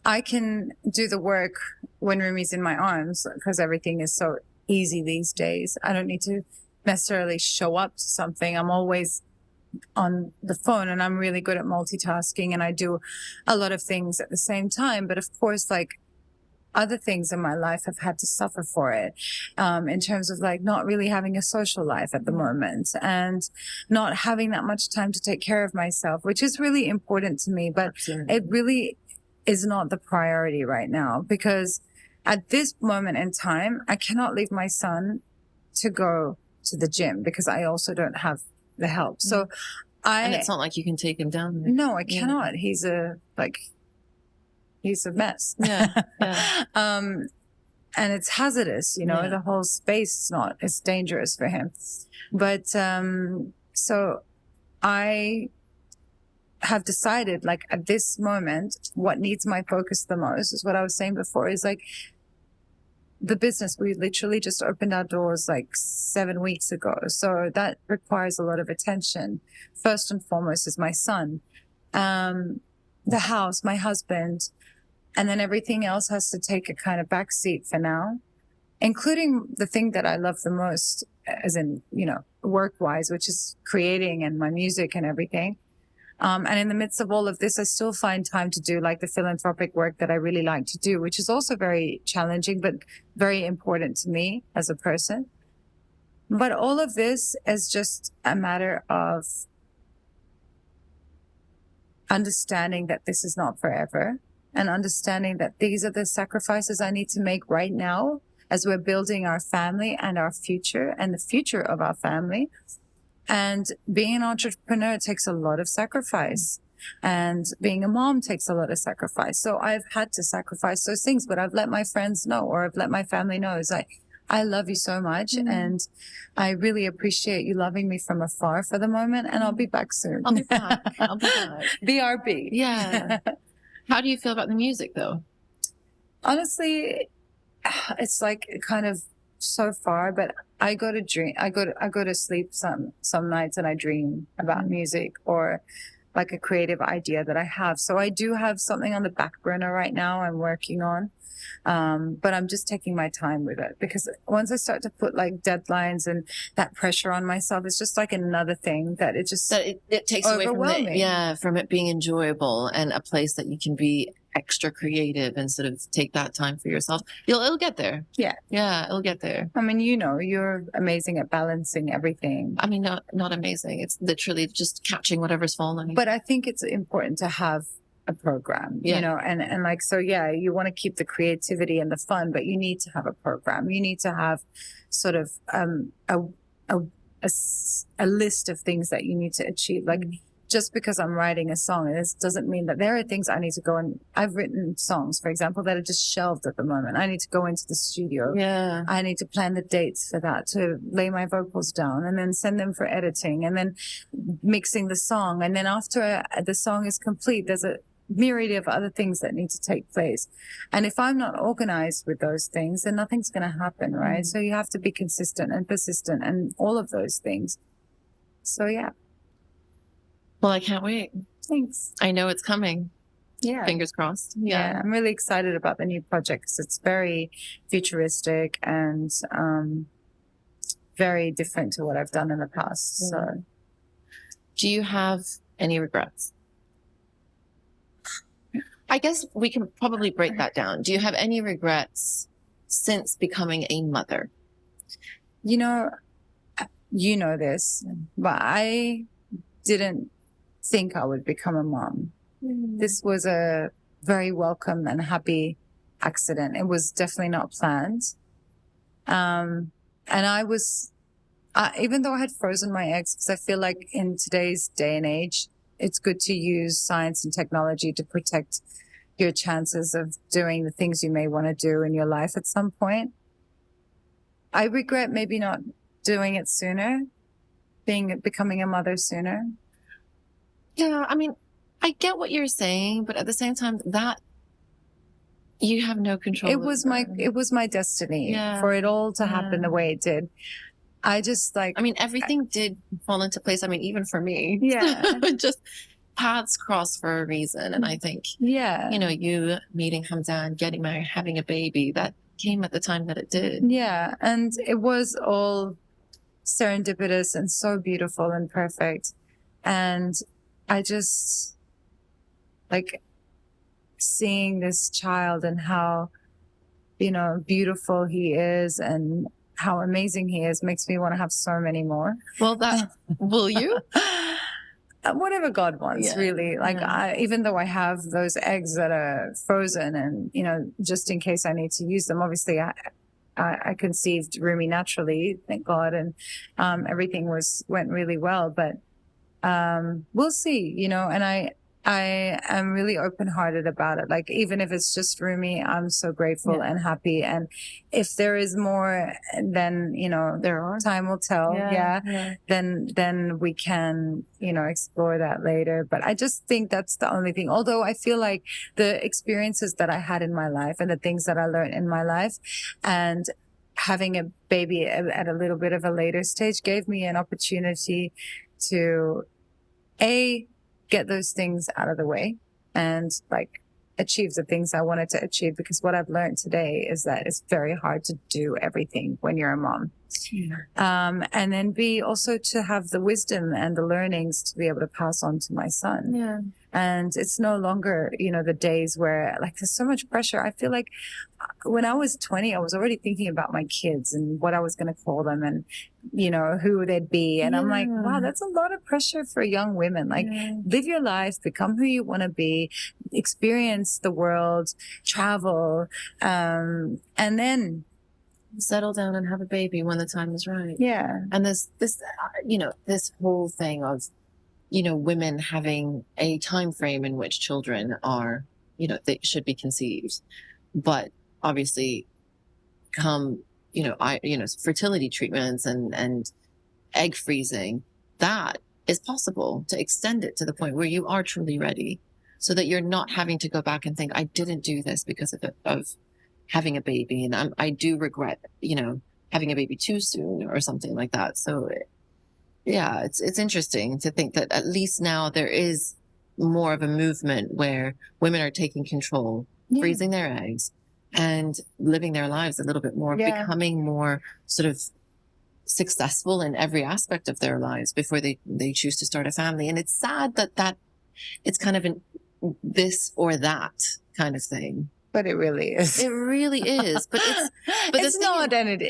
I can do the work when Rumi's in my arms because everything is so easy these days. I don't need to necessarily show up to something. I'm always on the phone and I'm really good at multitasking and I do a lot of things at the same time. But of course, like other things in my life have had to suffer for it, in terms of like not really having a social life at the moment and not having that much time to take care of myself, which is really important to me. But it really is not the priority right now because at this moment in time, I cannot leave my son to go to the gym because I also don't have the help. So And it's not like you can take him down there. No, I cannot. He's a mess. Yeah. And it's hazardous, you know, the whole space it's dangerous for him. But, so I have decided, like, at this moment, what needs my focus the most is what I was saying before, is like the business. We literally just opened our doors like 7 weeks ago. So that requires a lot of attention. First and foremost is my son, the house, my husband, and then everything else has to take a kind of backseat for now, including the thing that I love the most, as in, you know, work-wise, which is creating and my music and everything. And in the midst of all of this, I still find time to do like the philanthropic work that I really like to do, which is also very challenging, but very important to me as a person. But all of this is just a matter of understanding that this is not forever, and understanding that these are the sacrifices I need to make right now as we're building our family and our future and the future of our family. And being an entrepreneur takes a lot of sacrifice, and being a mom takes a lot of sacrifice. So I've had to sacrifice those things, but I've let my friends know, or I've let my family know, is I love you so much. And I really appreciate you loving me from afar for the moment. And I'll be back soon. I'll be back. BRB. Yeah. How do you feel about the music though? Honestly, it's like kind of so far, but I go to sleep some nights and I dream about music or like a creative idea that I have. So I do have something on the back burner right now I'm working on. But I'm just taking my time with it, because once I start to put like deadlines and that pressure on myself, it's just like another thing that it takes away from it being enjoyable and a place that you can be extra creative and sort of take that time for yourself. It'll get there. Yeah, it'll get there. I mean, you know, you're amazing at balancing everything. I mean, not amazing. It's literally just catching whatever's falling. But I think it's important to have a program, you know, and like, so yeah, you want to keep the creativity and the fun, but you need to have a program. You need to have sort of, a list of things that you need to achieve. Like, just because I'm writing a song, it doesn't mean that there are things I need to go and I've written songs, for example, that are just shelved at the moment. I need to go into the studio. Yeah. I need to plan the dates for that, to lay my vocals down and then send them for editing and then mixing the song. And then after the song is complete, there's a myriad of other things that need to take place. And if I'm not organized with those things, then nothing's going to happen, right? So you have to be consistent and persistent and all of those things. So yeah. Well, I can't wait. Thanks. I know it's coming. Yeah. Fingers crossed. Yeah. I'm really excited about the new project because it's very futuristic and very different to what I've done in the past. So, do you have any regrets? I guess we can probably break that down. Do you have any regrets since becoming a mother? You know this, but I didn't think I would become a mom. This was a very welcome and happy accident. It was definitely not planned. And I was, even though I had frozen my eggs, because I feel like in today's day and age, it's good to use science and technology to protect your chances of doing the things you may want to do in your life at some point. I regret maybe not doing it sooner, becoming a mother sooner. Yeah, I mean, I get what you're saying, but at the same time, that you have no control. It was my destiny for it all to happen the way it did. I mean, everything did fall into place. I mean, even for me, just paths cross for a reason. And I think, you know, you meeting Hamdan, getting married, having a baby, that came at the time that it did. Yeah. And it was all serendipitous and so beautiful and perfect. And I just like seeing this child and how, you know, beautiful he is and how amazing he is makes me want to have so many more. Well, will you? Whatever God wants, really. Like, even though I have those eggs that are frozen and, you know, just in case I need to use them, obviously I conceived Rumi naturally, thank God. And, everything went really well. But we'll see, you know, and I am really open-hearted about it. Like, even if it's just for me, I'm so grateful and happy. And if there is more, then, you know, time will tell. Then we can, you know, explore that later. But I just think that's the only thing. Although I feel like the experiences that I had in my life and the things that I learned in my life, and having a baby at a little bit of a later stage gave me an opportunity to get those things out of the way and like achieve the things I wanted to achieve. Because what I've learned today is that it's very hard to do everything when you're a mom. And then also to have the wisdom and the learnings to be able to pass on to my son. And it's no longer, you know, the days where like there's so much pressure. I feel like when I was 20, I was already thinking about my kids and what I was going to call them and, you know, who they'd be. And I'm like, wow, that's a lot of pressure for young women. Like, live your life, become who you want to be, experience the world, travel, and then settle down and have a baby when the time is right. And this, you know, this whole thing of, you know, women having a time frame in which children are, you know, they should be conceived, but obviously come, you know, fertility treatments and egg freezing, that is possible to extend it to the point where you are truly ready, so that you're not having to go back and think, I didn't do this because of having a baby. And I do regret, you know, having a baby too soon or something like that. So yeah, it's interesting to think that at least now there is more of a movement where women are taking control, freezing their eggs and living their lives a little bit more, becoming more sort of successful in every aspect of their lives before they choose to start a family. And it's sad that it's kind of an this or that kind of thing. But it really is. It really is. But it's not, and it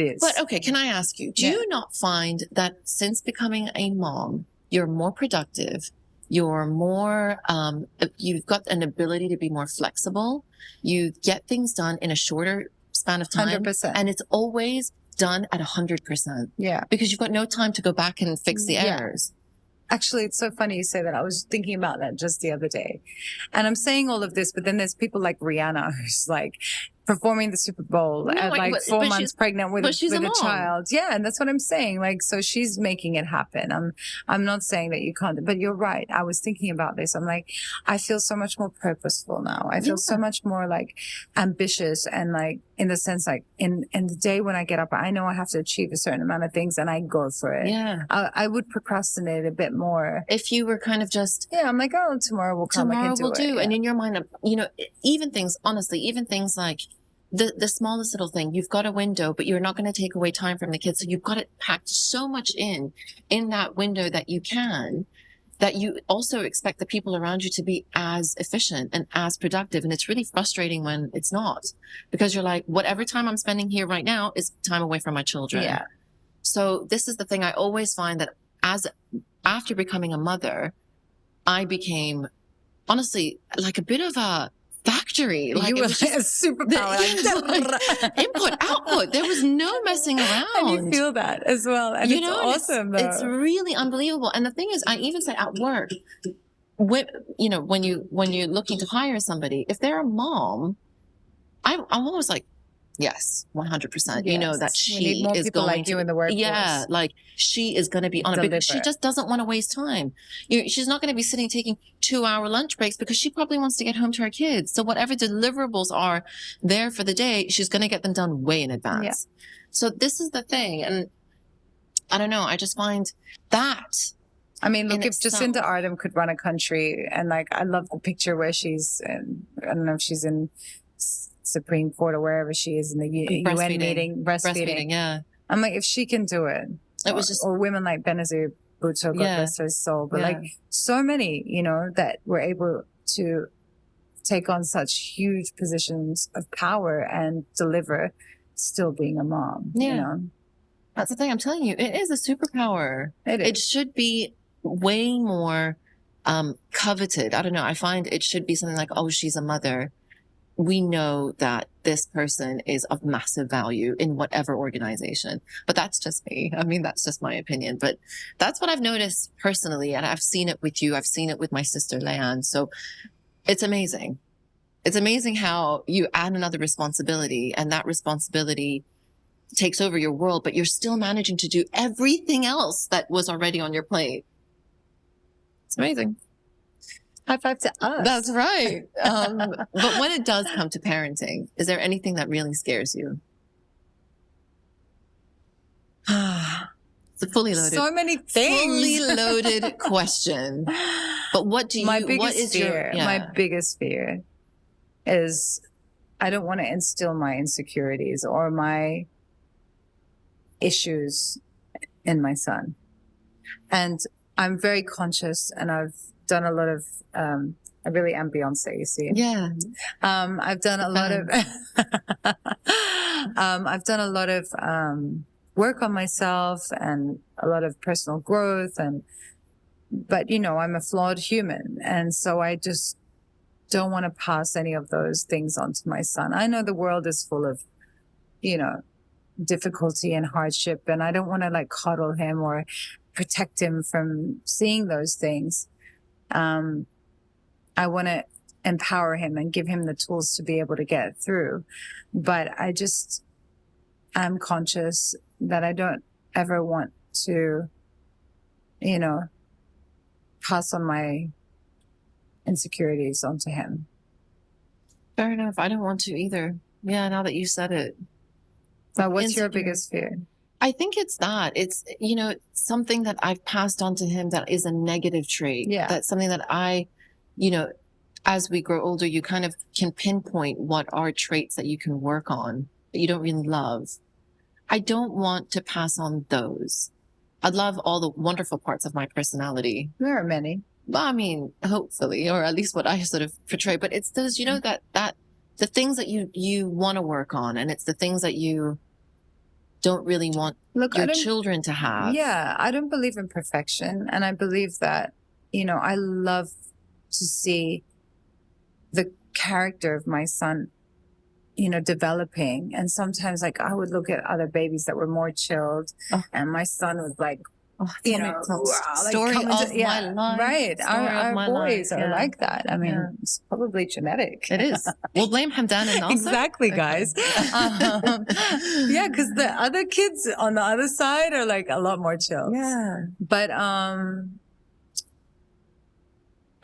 is. But okay, can I ask you, do you not find that since becoming a mom, you're more productive, you're more, you've got an ability to be more flexible, you get things done in a shorter span of time, 100%. and it's always done at 100%. Yeah. Because you've got no time to go back and fix the errors. Actually, it's so funny you say that. I was thinking about that just the other day. And I'm saying all of this, but then there's people like Rihanna who's like performing the Super Bowl at like 4 months pregnant with a child. Yeah. And that's what I'm saying. Like, so she's making it happen. I'm not saying that you can't, but you're right. I was thinking about this. I'm like, I feel so much more purposeful now. I feel so much more like ambitious, and like in the sense, like in the day when I get up, I know I have to achieve a certain amount of things and I go for it. Yeah. I would procrastinate a bit more. If you were kind of just, I'm like, oh, tomorrow will come. Tomorrow will do. Yeah. And in your mind, you know, even things like the smallest little thing, you've got a window, but you're not going to take away time from the kids. So you've got it packed so much in that window that you also expect the people around you to be as efficient and as productive. And it's really frustrating when it's not, because you're like, whatever time I'm spending here right now is time away from my children. Yeah. So this is the thing. I always find that after becoming a mother, I became honestly like a bit of a factory. Like, you were like a superpower. Like, input, output. There was no messing around. And you feel that as well. And it's awesome. It's really unbelievable. And the thing is, I even say at work, when you're looking to hire somebody, if they're a mom, I'm always like, yes, 100%. Yes. You know that she more is people going like to, you in the workforce. Yeah, like she is going to be on it because she just doesn't want to waste time. She's not going to be sitting taking 2-hour lunch breaks because she probably wants to get home to her kids. So whatever deliverables are there for the day, she's going to get them done way in advance. Yeah. So this is the thing. And I don't know, I just find that. I mean, look, if Jacinda Ardern could run a country, and like, I love the picture where she's, I don't know if she's in Supreme Court or wherever she is in the UN meeting, breastfeeding. Yeah. I'm like, if she can do it, or women like Benazir Bhutto, God bless her soul, but like so many, you know, that were able to take on such huge positions of power and deliver, still being a mom. Yeah. You know? That's the thing. I'm telling you, it is a superpower. It should be way more coveted. I don't know. I find it should be something like, oh, she's a mother. We know that this person is of massive value in whatever organization. But that's just me. I mean, that's just my opinion. But that's what I've noticed personally. And I've seen it with you. I've seen it with my sister, Leanne. So it's amazing. It's amazing how you add another responsibility, and that responsibility takes over your world, but you're still managing to do everything else that was already on your plate. It's amazing. High five to us. That's right. But when it does come to parenting, is there anything that really scares you? It's a fully loaded, so many things. Fully loaded question. But what do you? My biggest what is fear? your? My biggest fear is I don't want to instill my insecurities or my issues in my son, and I'm very conscious, and I've done a lot of. I really am Beyonce, you see. Yeah. I've done a lot of. I've done a lot of work on myself and a lot of personal growth, but you know, I'm a flawed human, and so I just don't want to pass any of those things on to my son. I know the world is full of, you know, difficulty and hardship, and I don't want to like coddle him or protect him from seeing those things. I want to empower him and give him the tools to be able to get through. But I'm conscious that I don't ever want to, you know, pass on my insecurities onto him. Fair enough. I don't want to either. Yeah, now that you said it. But what's your biggest fear? I think it's that. It's, you know, something that I've passed on to him that is a negative trait. Yeah. That's something that you know, as we grow older, you kind of can pinpoint what are traits that you can work on that you don't really love. I don't want to pass on those. I love all the wonderful parts of my personality. There are many. Well, I mean, hopefully, or at least what I sort of portray, but it's those, you know, that the things that you want to work on, and it's the things that you don't really want your children to have. Yeah. I don't believe in perfection. And I believe that, you know, I love to see the character of my son, you know, developing. And sometimes like I would look at other babies that were more chilled, and my son would like, you know, story of my life. Right. Our boys are like that. I mean, it's probably genetic. It is. We'll blame Hamdan and Nasser. Exactly, guys. Yeah, because the other kids on the other side are like a lot more chill. Yeah. But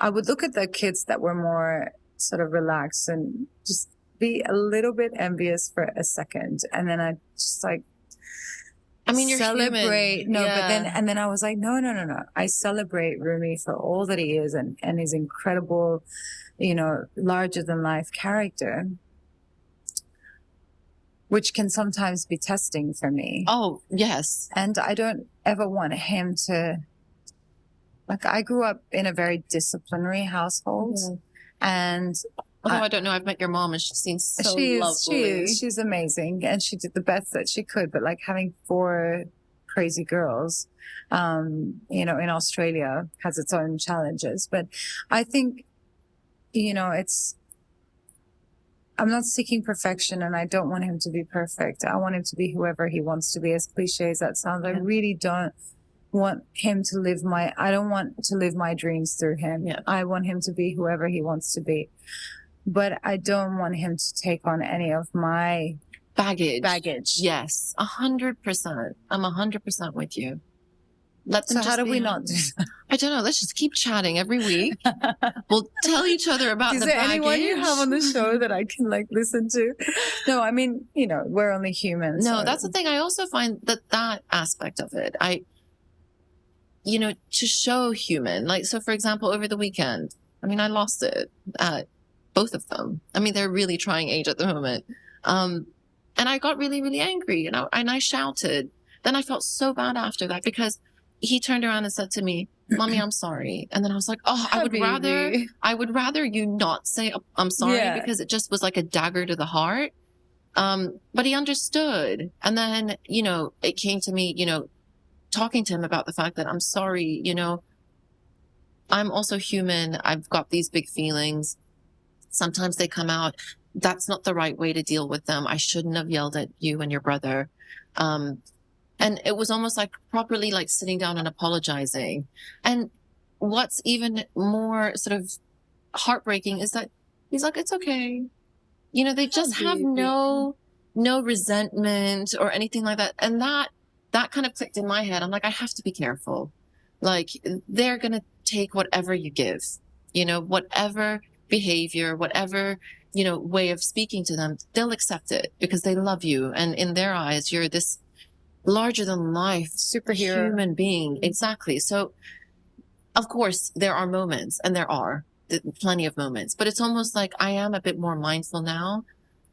I would look at the kids that were more sort of relaxed and just be a little bit envious for a second. And then I just like, I mean, you're celebrate. human. No, Yeah. but then I was like, no. I celebrate Rumi for all that he is and his incredible, you know, larger than life character, which can sometimes be testing for me. Oh, yes. And I don't ever want him to, like, I grew up in a very disciplinary household, and I don't know. I've met your mom, and she seems so lovely. She's amazing, and she did the best that she could. But like having 4 crazy girls, you know, in Australia has its own challenges. But I think, you know, I'm not seeking perfection, and I don't want him to be perfect. I want him to be whoever he wants to be, as cliche as that sounds. I really don't want him to I don't want to live my dreams through him. Yeah. I want him to be whoever he wants to be. But I don't want him to take on any of my baggage. Yes. 100%. I'm 100% with you. Let them So how do we not do that? I don't know. Let's just keep chatting every week. We'll tell each other about the baggage. Is there anyone you have on the show that I can like listen to? No, I mean, you know, we're only humans. No, so. that's the thing. I also find that aspect of it, you know, to show human, like, so for example, over the weekend, I mean, I lost it, both of them. I mean, they're really trying age at the moment. And I got really, really angry and I shouted. Then I felt so bad after that because he turned around and said to me, "Mommy, I'm sorry." And then I was like, "Oh, I would rather you not say I'm sorry because it just was like a dagger to the heart." But he understood. And then, you know, it came to me, you know, talking to him about the fact that I'm sorry, you know, I'm also human. I've got these big feelings. Sometimes they come out that's not the right way to deal with them. I shouldn't have yelled at you and your brother. And it was almost like properly like sitting down and apologizing. And what's even more sort of heartbreaking is that he's like, it's okay. You know, they just have no resentment or anything like that. And that kind of clicked in my head. I'm like, I have to be careful. Like, they're going to take whatever you give, you know, whatever behavior, whatever, you know, way of speaking to them, they'll accept it because they love you. And in their eyes, you're this larger than life superhero human being. Exactly. So of course there are moments, and there are plenty of moments, but it's almost like I am a bit more mindful now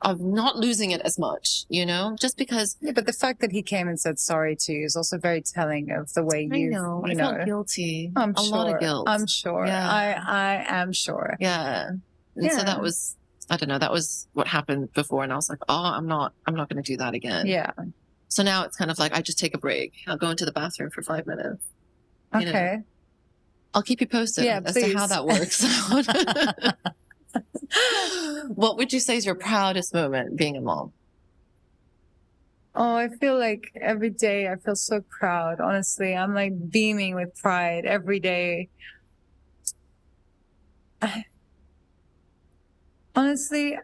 of not losing it as much, you know, just because. Yeah, but the fact that he came and said sorry to you is also very telling of the way you know. I felt guilty. I'm a lot of guilt. I'm sure. Yeah. I am sure. Yeah. And so that was, I don't know, that was what happened before. And I was like, oh, I'm not going to do that again. Yeah. So now it's kind of like, I just take a break. I'll go into the bathroom for 5 minutes. Okay. You know, I'll keep you posted as to how that works out. What would you say is your proudest moment being a mom? Oh, I feel like every day I feel so proud. Honestly, I'm like beaming with pride every day. Honestly,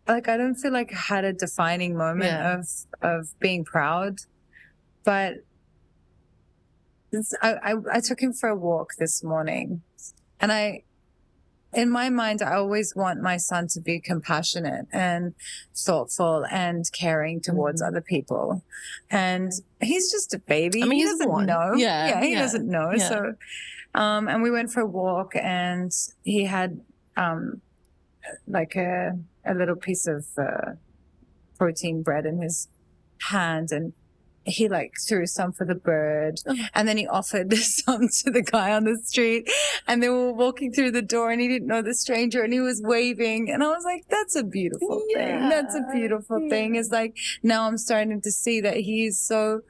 like I don't feel like I had a defining moment of being proud, but I took him for a walk this morning, and in my mind, I always want my son to be compassionate and thoughtful and caring towards other people. And he's just a baby. I mean, he doesn't know. Yeah, he doesn't know. Yeah. So, and we went for a walk, and he had like a little piece of protein bread in his hand, and he like threw some for the bird, and then he offered some to the guy on the street, and they were walking through the door, and he didn't know the stranger, and he was waving, and I was like, that's a beautiful thing. That's a beautiful thing. It's like, now I'm starting to see that he's so,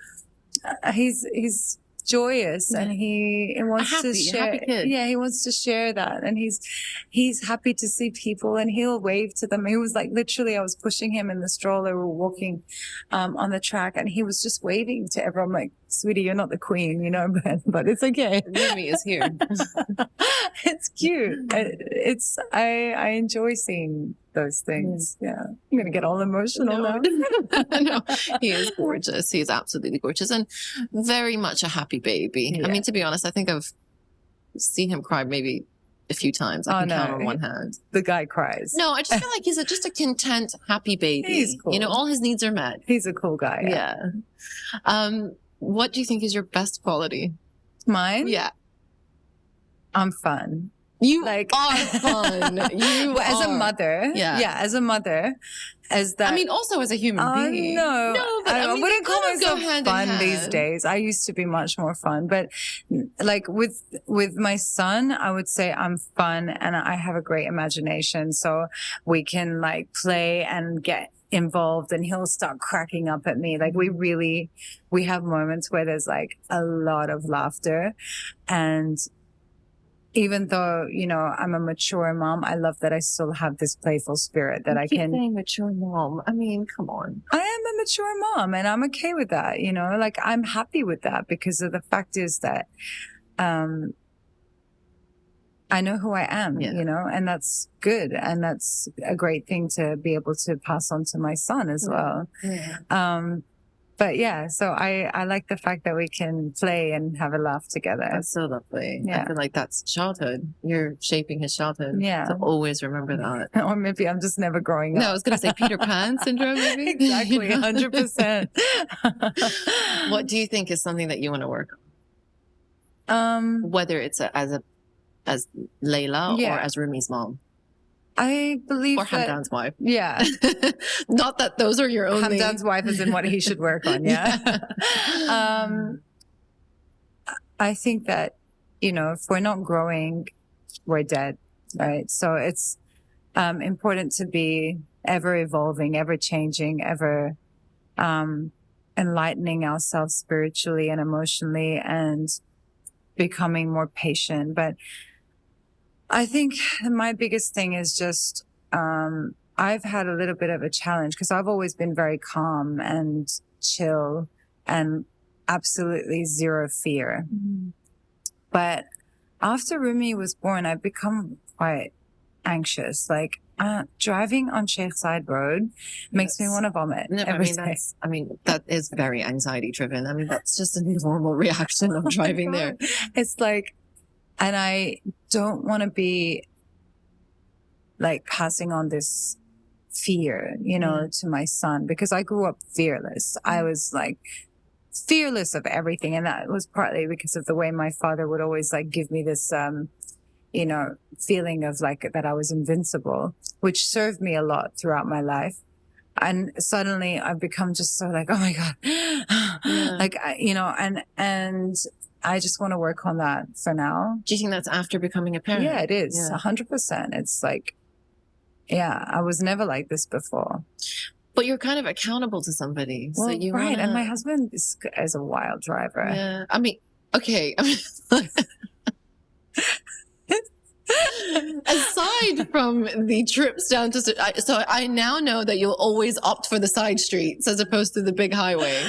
he's joyous, and he wants to share. Yeah, he wants to share that, and he's happy to see people, and he'll wave to them. He was like, literally, I was pushing him in the stroller, we were walking on the track, and he was just waving to everyone. I'm like, sweetie, you're not the queen, you know, but it's okay. Mimi is here. It's cute. I enjoy seeing those things. Yeah, I'm gonna get all emotional now. No, he is gorgeous. He is absolutely gorgeous, and very much a happy baby. Yeah. I mean, to be honest, I think I've seen him cry maybe a few times. I can count on one hand. The guy cries. No, I just feel like he's just a content, happy baby. He's cool. You know, all his needs are met. He's a cool guy. Yeah. What do you think is your best quality? Mine? Yeah. I'm fun. You like are fun. You well, as a mother. Yeah, as a mother. As that. I mean, also as a human being. No, but I mean, wouldn't call myself fun these hand. days. I used to be much more fun, but like with my son, I would say I'm fun, and I have a great imagination, so we can like play and get involved, and he'll start cracking up at me. Like we have moments where there's like a lot of laughter, and even though, you know, I'm a mature mom, I love that I still have this playful spirit that I can. Saying mature mom. I mean, come on. I am a mature mom, and I'm okay with that. You know, like I'm happy with that, because of the fact is that, I know who I am, you know, and that's good. And that's a great thing to be able to pass on to my son as well. Yeah. But yeah, so I like the fact that we can play and have a laugh together. That's so lovely. Yeah. I feel like that's childhood. You're shaping his childhood. Yeah. So always remember that. Or maybe I'm just never growing up. No, I was going to say Peter Pan syndrome, maybe. Exactly, 100%. What do you think is something that you want to work on? Whether it's as Layla or as Rumi's mom. I believe or Hamdan's wife. Yeah. Not that those are your only. Hamdan's wife is in what he should work on. Yeah. I think that, you know, if we're not growing, we're dead. Right. So it's important to be ever evolving, ever changing, ever enlightening ourselves spiritually and emotionally, and becoming more patient. But I think my biggest thing is just I've had a little bit of a challenge because I've always been very calm and chill and absolutely zero fear. But after Rumi was born, I've become quite anxious. Like driving on Sheikh Zayed Road makes me want to vomit every day. That is very anxiety driven. I mean, that's just a normal reaction of driving there. It's like, and I don't want to be like passing on this fear, to my son, because I grew up fearless. I was like fearless of everything. And that was partly because of the way my father would always like give me this, feeling of like that I was invincible, which served me a lot throughout my life. And suddenly I've become just so like, oh my God, like, and I just want to work on that for now. Do you think that's after becoming a parent? Yeah, it is 100%. It's like, I was never like this before. But you're kind of accountable to somebody. Well, so right. And my husband is a wild driver. Yeah. I mean, okay. Aside from the trips down to, so I now know that you'll always opt for the side streets as opposed to the big highway.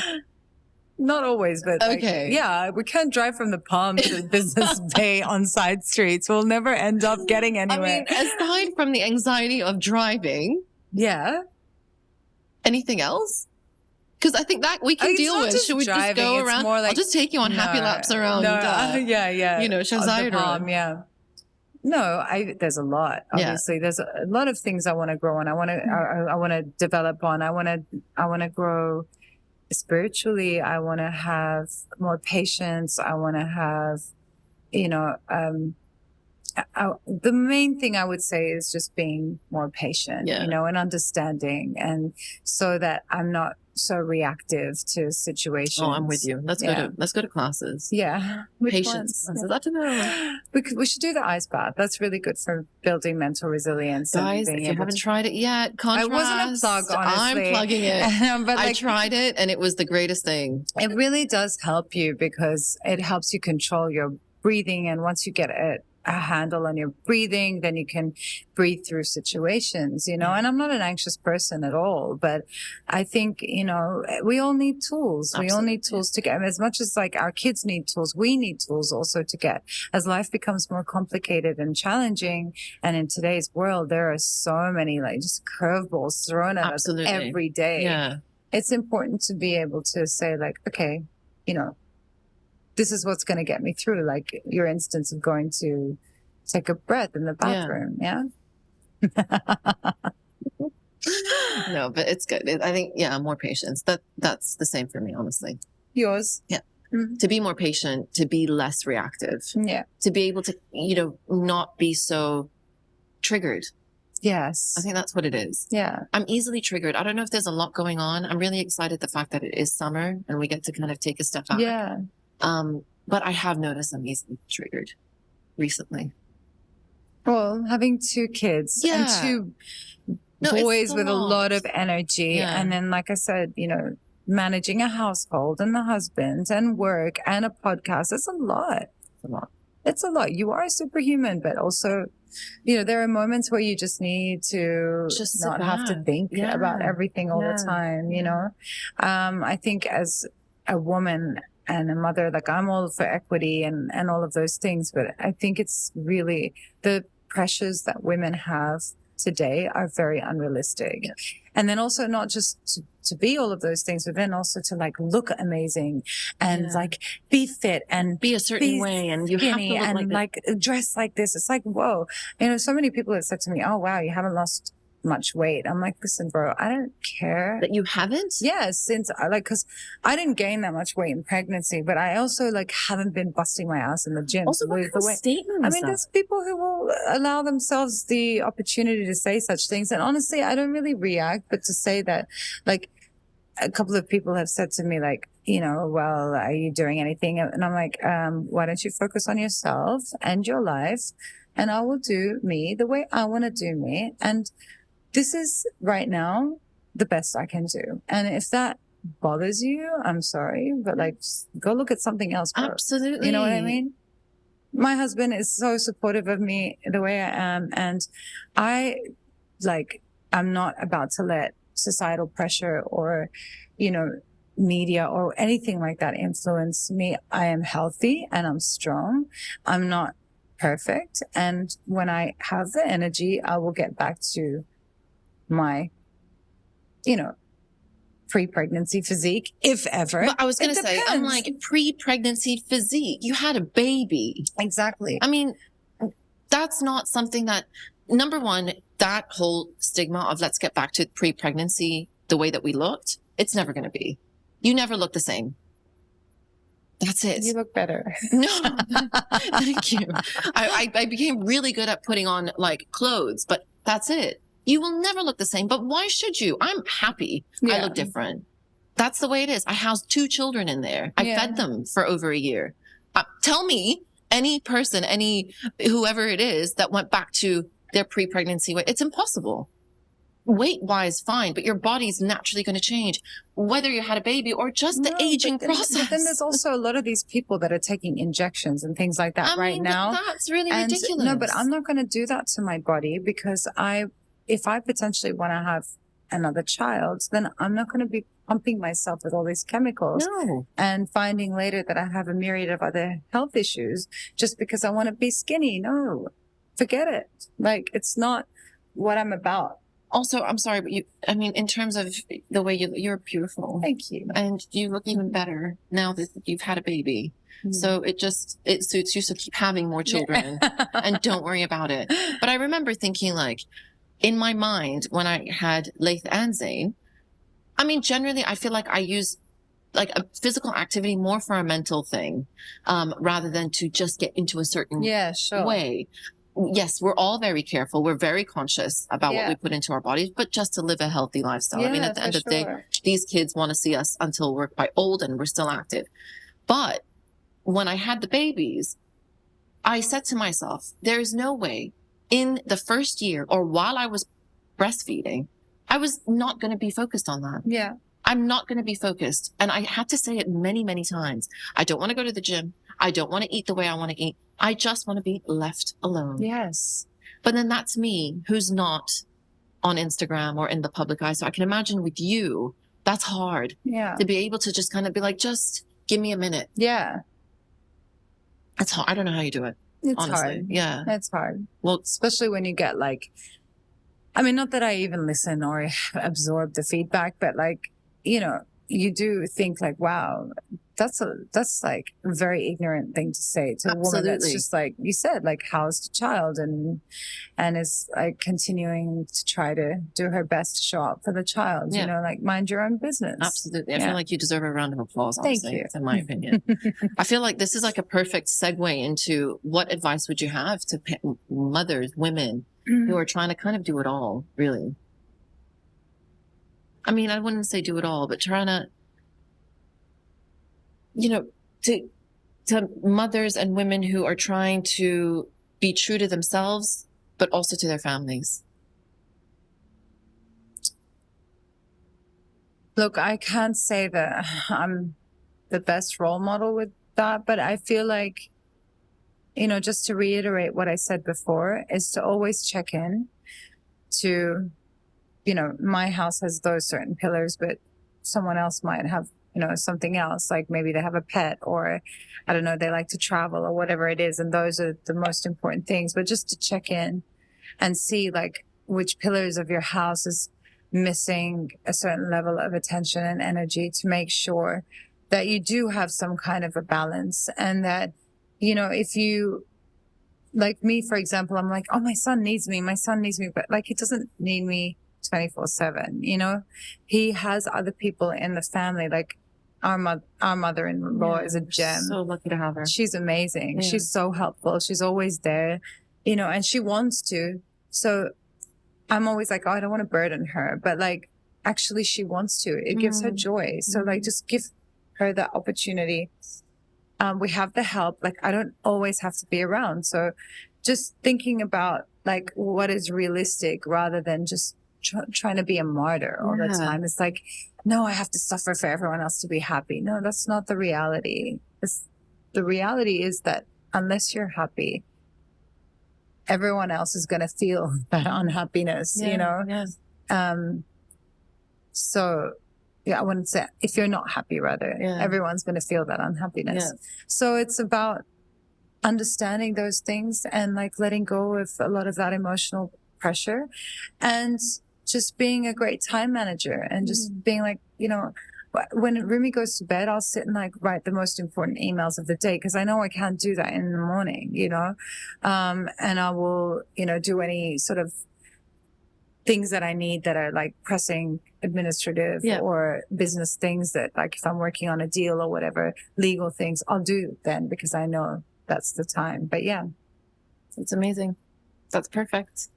Not always, but okay. We can't drive from the Palm to Business Bay on side streets. We'll never end up getting anywhere. I mean, aside from the anxiety of driving. Yeah. Anything else? Because I think that we can deal with. Should we just go around? More like, I'll just take you on happy laps around. Sheikh Zayed Road. Yeah. No, there's a lot. Obviously, there's a lot of things I want to grow on. I want to develop on. I want to grow spiritually. I want to have more patience. I want to have, the main thing I would say is just being more patient, and understanding, and so that I'm not so reactive to situations. Oh, I'm with you. Let's go to classes. Yeah. Patience. I'd love to know. We should do the ice bath. That's really good for building mental resilience. Guys, if you haven't tried it yet, contrast. I wasn't a plug, honestly. I'm plugging it. But I tried it and it was the greatest thing. It really does help you because it helps you control your breathing. And once you get a handle on your breathing, then you can breathe through situations, and I'm not an anxious person at all, but I think, we all need tools. Absolutely. We all need tools to get, as much as like our kids need tools, we need tools also to get, as life becomes more complicated and challenging. And in today's world, there are so many like just curveballs thrown at us every day. Yeah. It's important to be able to say like, okay, this is what's going to get me through. Like your instance of going to take a breath in the bathroom. Yeah. No, but it's good. I think, more patience. That's the same for me, honestly. Yours? Yeah. Mm-hmm. To be more patient, to be less reactive. Yeah. To be able to, not be so triggered. Yes. I think that's what it is. Yeah. I'm easily triggered. I don't know if there's a lot going on. I'm really excited the fact that it is summer and we get to kind of take a step back. Yeah. But I have noticed I'm easily triggered recently. Well, having 2 kids and 2 boys with a lot of energy. Yeah. And then, like I said, managing a household and the husband and work and a podcast. It's a lot. It's a lot. You are a superhuman, but also, there are moments where you just need to just not have to think about everything all the time, I think as a woman and a mother, like I'm all for equity and all of those things, but I think it's really the pressures that women have today are very unrealistic. Yeah. And then also not just to be all of those things, but then also to like look amazing and like be fit and be a certain way and you have to look and like dress like this. It's like, whoa, so many people have said to me, oh wow, you haven't lost much weight. I'm like, listen, bro, I don't care that you haven't. Yeah, since because I didn't gain that much weight in pregnancy, but I also like haven't been busting my ass in the gym. Also, what kind of statement is that? There's people who will allow themselves the opportunity to say such things, and honestly, I don't really react. But to say that, like, a couple of people have said to me, like, well, are you doing anything? And I'm like, why don't you focus on yourself and your life, and I will do me the way I want to do me, and this is right now the best I can do. And if that bothers you, I'm sorry, but like, go look at something else. Bro. Absolutely. You know what I mean? My husband is so supportive of me the way I am. And I like I'm not about to let societal pressure or, you know, media or anything like that influence me. I am healthy and I'm strong. I'm not perfect. And when I have the energy, I will get back to my, you know, pre-pregnancy physique, if ever. But I was going It to say, I'm like, depends. pre-pregnancy physique. You had a baby. Exactly. I mean, that's not something that, number one, that whole stigma of let's get back to pre-pregnancy, the way that we looked, it's never going to be. You never look the same. That's it. You look better. No, thank you. I became really good at putting on like clothes, but that's it. You will never look the same, but why should you? I'm happy. Yeah. I look different. That's the way it is. I housed 2 children in there. I fed them for over a year. Tell me any person, whoever it is that went back to their pre-pregnancy weight. It's impossible. Weight-wise, fine, but your body's naturally going to change, whether you had a baby or just the aging process. But then there's also a lot of these people that are taking injections and things like that now. That's really ridiculous. No, but I'm not going to do that to my body because if I potentially want to have another child, then I'm not going to be pumping myself with all these chemicals and finding later that I have a myriad of other health issues just because I want to be skinny. No, forget it. Like, it's not what I'm about. Also, I'm sorry, but in terms of the way you're beautiful. Thank you. And you look even better now that you've had a baby. Mm. So it suits you. So keep having more children and don't worry about it. But I remember thinking, like, in my mind, when I had Laith and Zane, generally I feel like I use like a physical activity more for a mental thing, rather than to just get into a certain way. Yes, we're all very careful. We're very conscious about what we put into our bodies, but just to live a healthy lifestyle. At the end of the day, these kids want to see us until we're quite old and we're still active. But when I had the babies, I said to myself, there's no way in the first year or while I was breastfeeding, I was not going to be focused on that. Yeah. I'm not going to be focused. And I had to say it many, many times. I don't want to go to the gym. I don't want to eat the way I want to eat. I just want to be left alone. Yes. But then that's me who's not on Instagram or in the public eye. So I can imagine with you, that's hard. Yeah. To be able to just kind of be like, just give me a minute. Yeah. It's hard. I don't know how you do it. It's honestly. hard. Yeah. It's hard. Well, especially when you get like, not that I even listen or absorb the feedback, but like, you do think like, wow, that's like a very ignorant thing to say to a woman that's just like you said, like housed a child and is like continuing to try to do her best to show up for the child, like mind your own business. Absolutely. I feel like you deserve a round of applause, honestly. Thank you. In my opinion. I feel like this is like a perfect segue into what advice would you have to mothers, women who are trying to kind of do it all, really? I wouldn't say do it all, but trying to, to mothers and women who are trying to be true to themselves, but also to their families. Look, I can't say that I'm the best role model with that, but I feel like, just to reiterate what I said before, is to always check in to, my house has those certain pillars, but someone else might have, something else, like maybe they have a pet or I don't know, they like to travel or whatever it is. And those are the most important things, but just to check in and see like which pillars of your house is missing a certain level of attention and energy to make sure that you do have some kind of a balance and that, if you, like me, for example, I'm like, oh, my son needs me, but like, he doesn't need me 24/7, he has other people in the family, like our mother-in-law is a gem. So lucky to have her. She's amazing. Yeah. She's so helpful. She's always there, and she wants to. So I'm always like, oh, I don't want to burden her, but like, actually she wants to. It gives her joy. So like, just give her the opportunity. We have the help. Like, I don't always have to be around. So just thinking about like what is realistic rather than just trying to be a martyr all the time. It's like, no, I have to suffer for everyone else to be happy. No, that's not the reality. The reality is that unless you're happy, everyone else is going to feel that unhappiness, Yes. So yeah, I wouldn't say if you're not happy, rather, everyone's going to feel that unhappiness. Yeah. So it's about understanding those things and like letting go of a lot of that emotional pressure and just being a great time manager and just being like, you know, when Rumi goes to bed, I'll sit and like write the most important emails of the day because I know I can't do that in the morning, you know, and I will, you know, do any sort of things that I need that are like pressing administrative or business things that like if I'm working on a deal or whatever, legal things, I'll do then because I know that's the time. But yeah. It's amazing. That's perfect.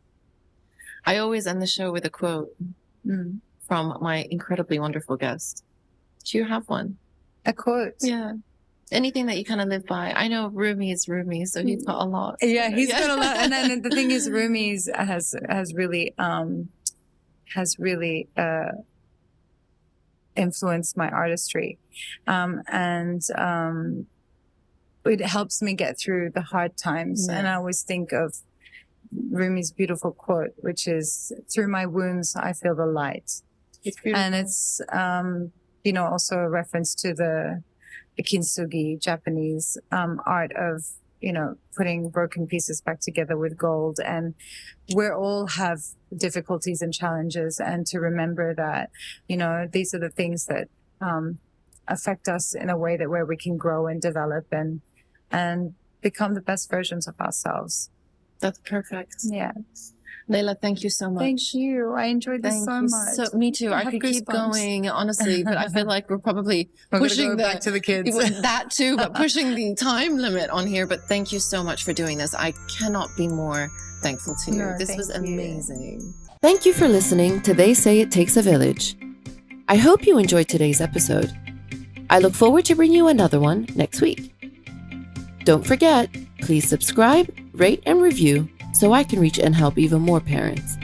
I always end the show with a quote from my incredibly wonderful guest. Do you have one? A quote? Yeah. Anything that you kind of live by. I know Rumi is Rumi, so he's got a lot. Yeah, he's got a lot. And then the thing is, Rumi has really influenced my artistry, and it helps me get through the hard times. And I always think of Rumi's beautiful quote, which is, "Through my wounds, I feel the light." It's beautiful. And it's you know, also a reference to the kintsugi, Japanese art of, you know, putting broken pieces back together with gold. And we all have difficulties and challenges, and to remember that, you know, these are the things that affect us in a way that where we can grow and develop and become the best versions of ourselves. That's perfect. Yeah. Layla, thank you so much. Thank you. I enjoyed this so much. So, me too. I could keep going, honestly, but I feel like we're probably pushing back to the kids. That too, but pushing the time limit on here. But thank you so much for doing this. I cannot be more thankful to you. No, this was amazing. Thank you for listening to They Say It Takes a Village. I hope you enjoyed today's episode. I look forward to bringing you another one next week. Don't forget, please subscribe, rate, and review so I can reach and help even more parents.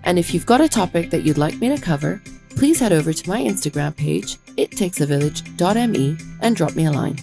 And if you've got a topic that you'd like me to cover, please head over to my Instagram page, ittakesavillage.me, and drop me a line.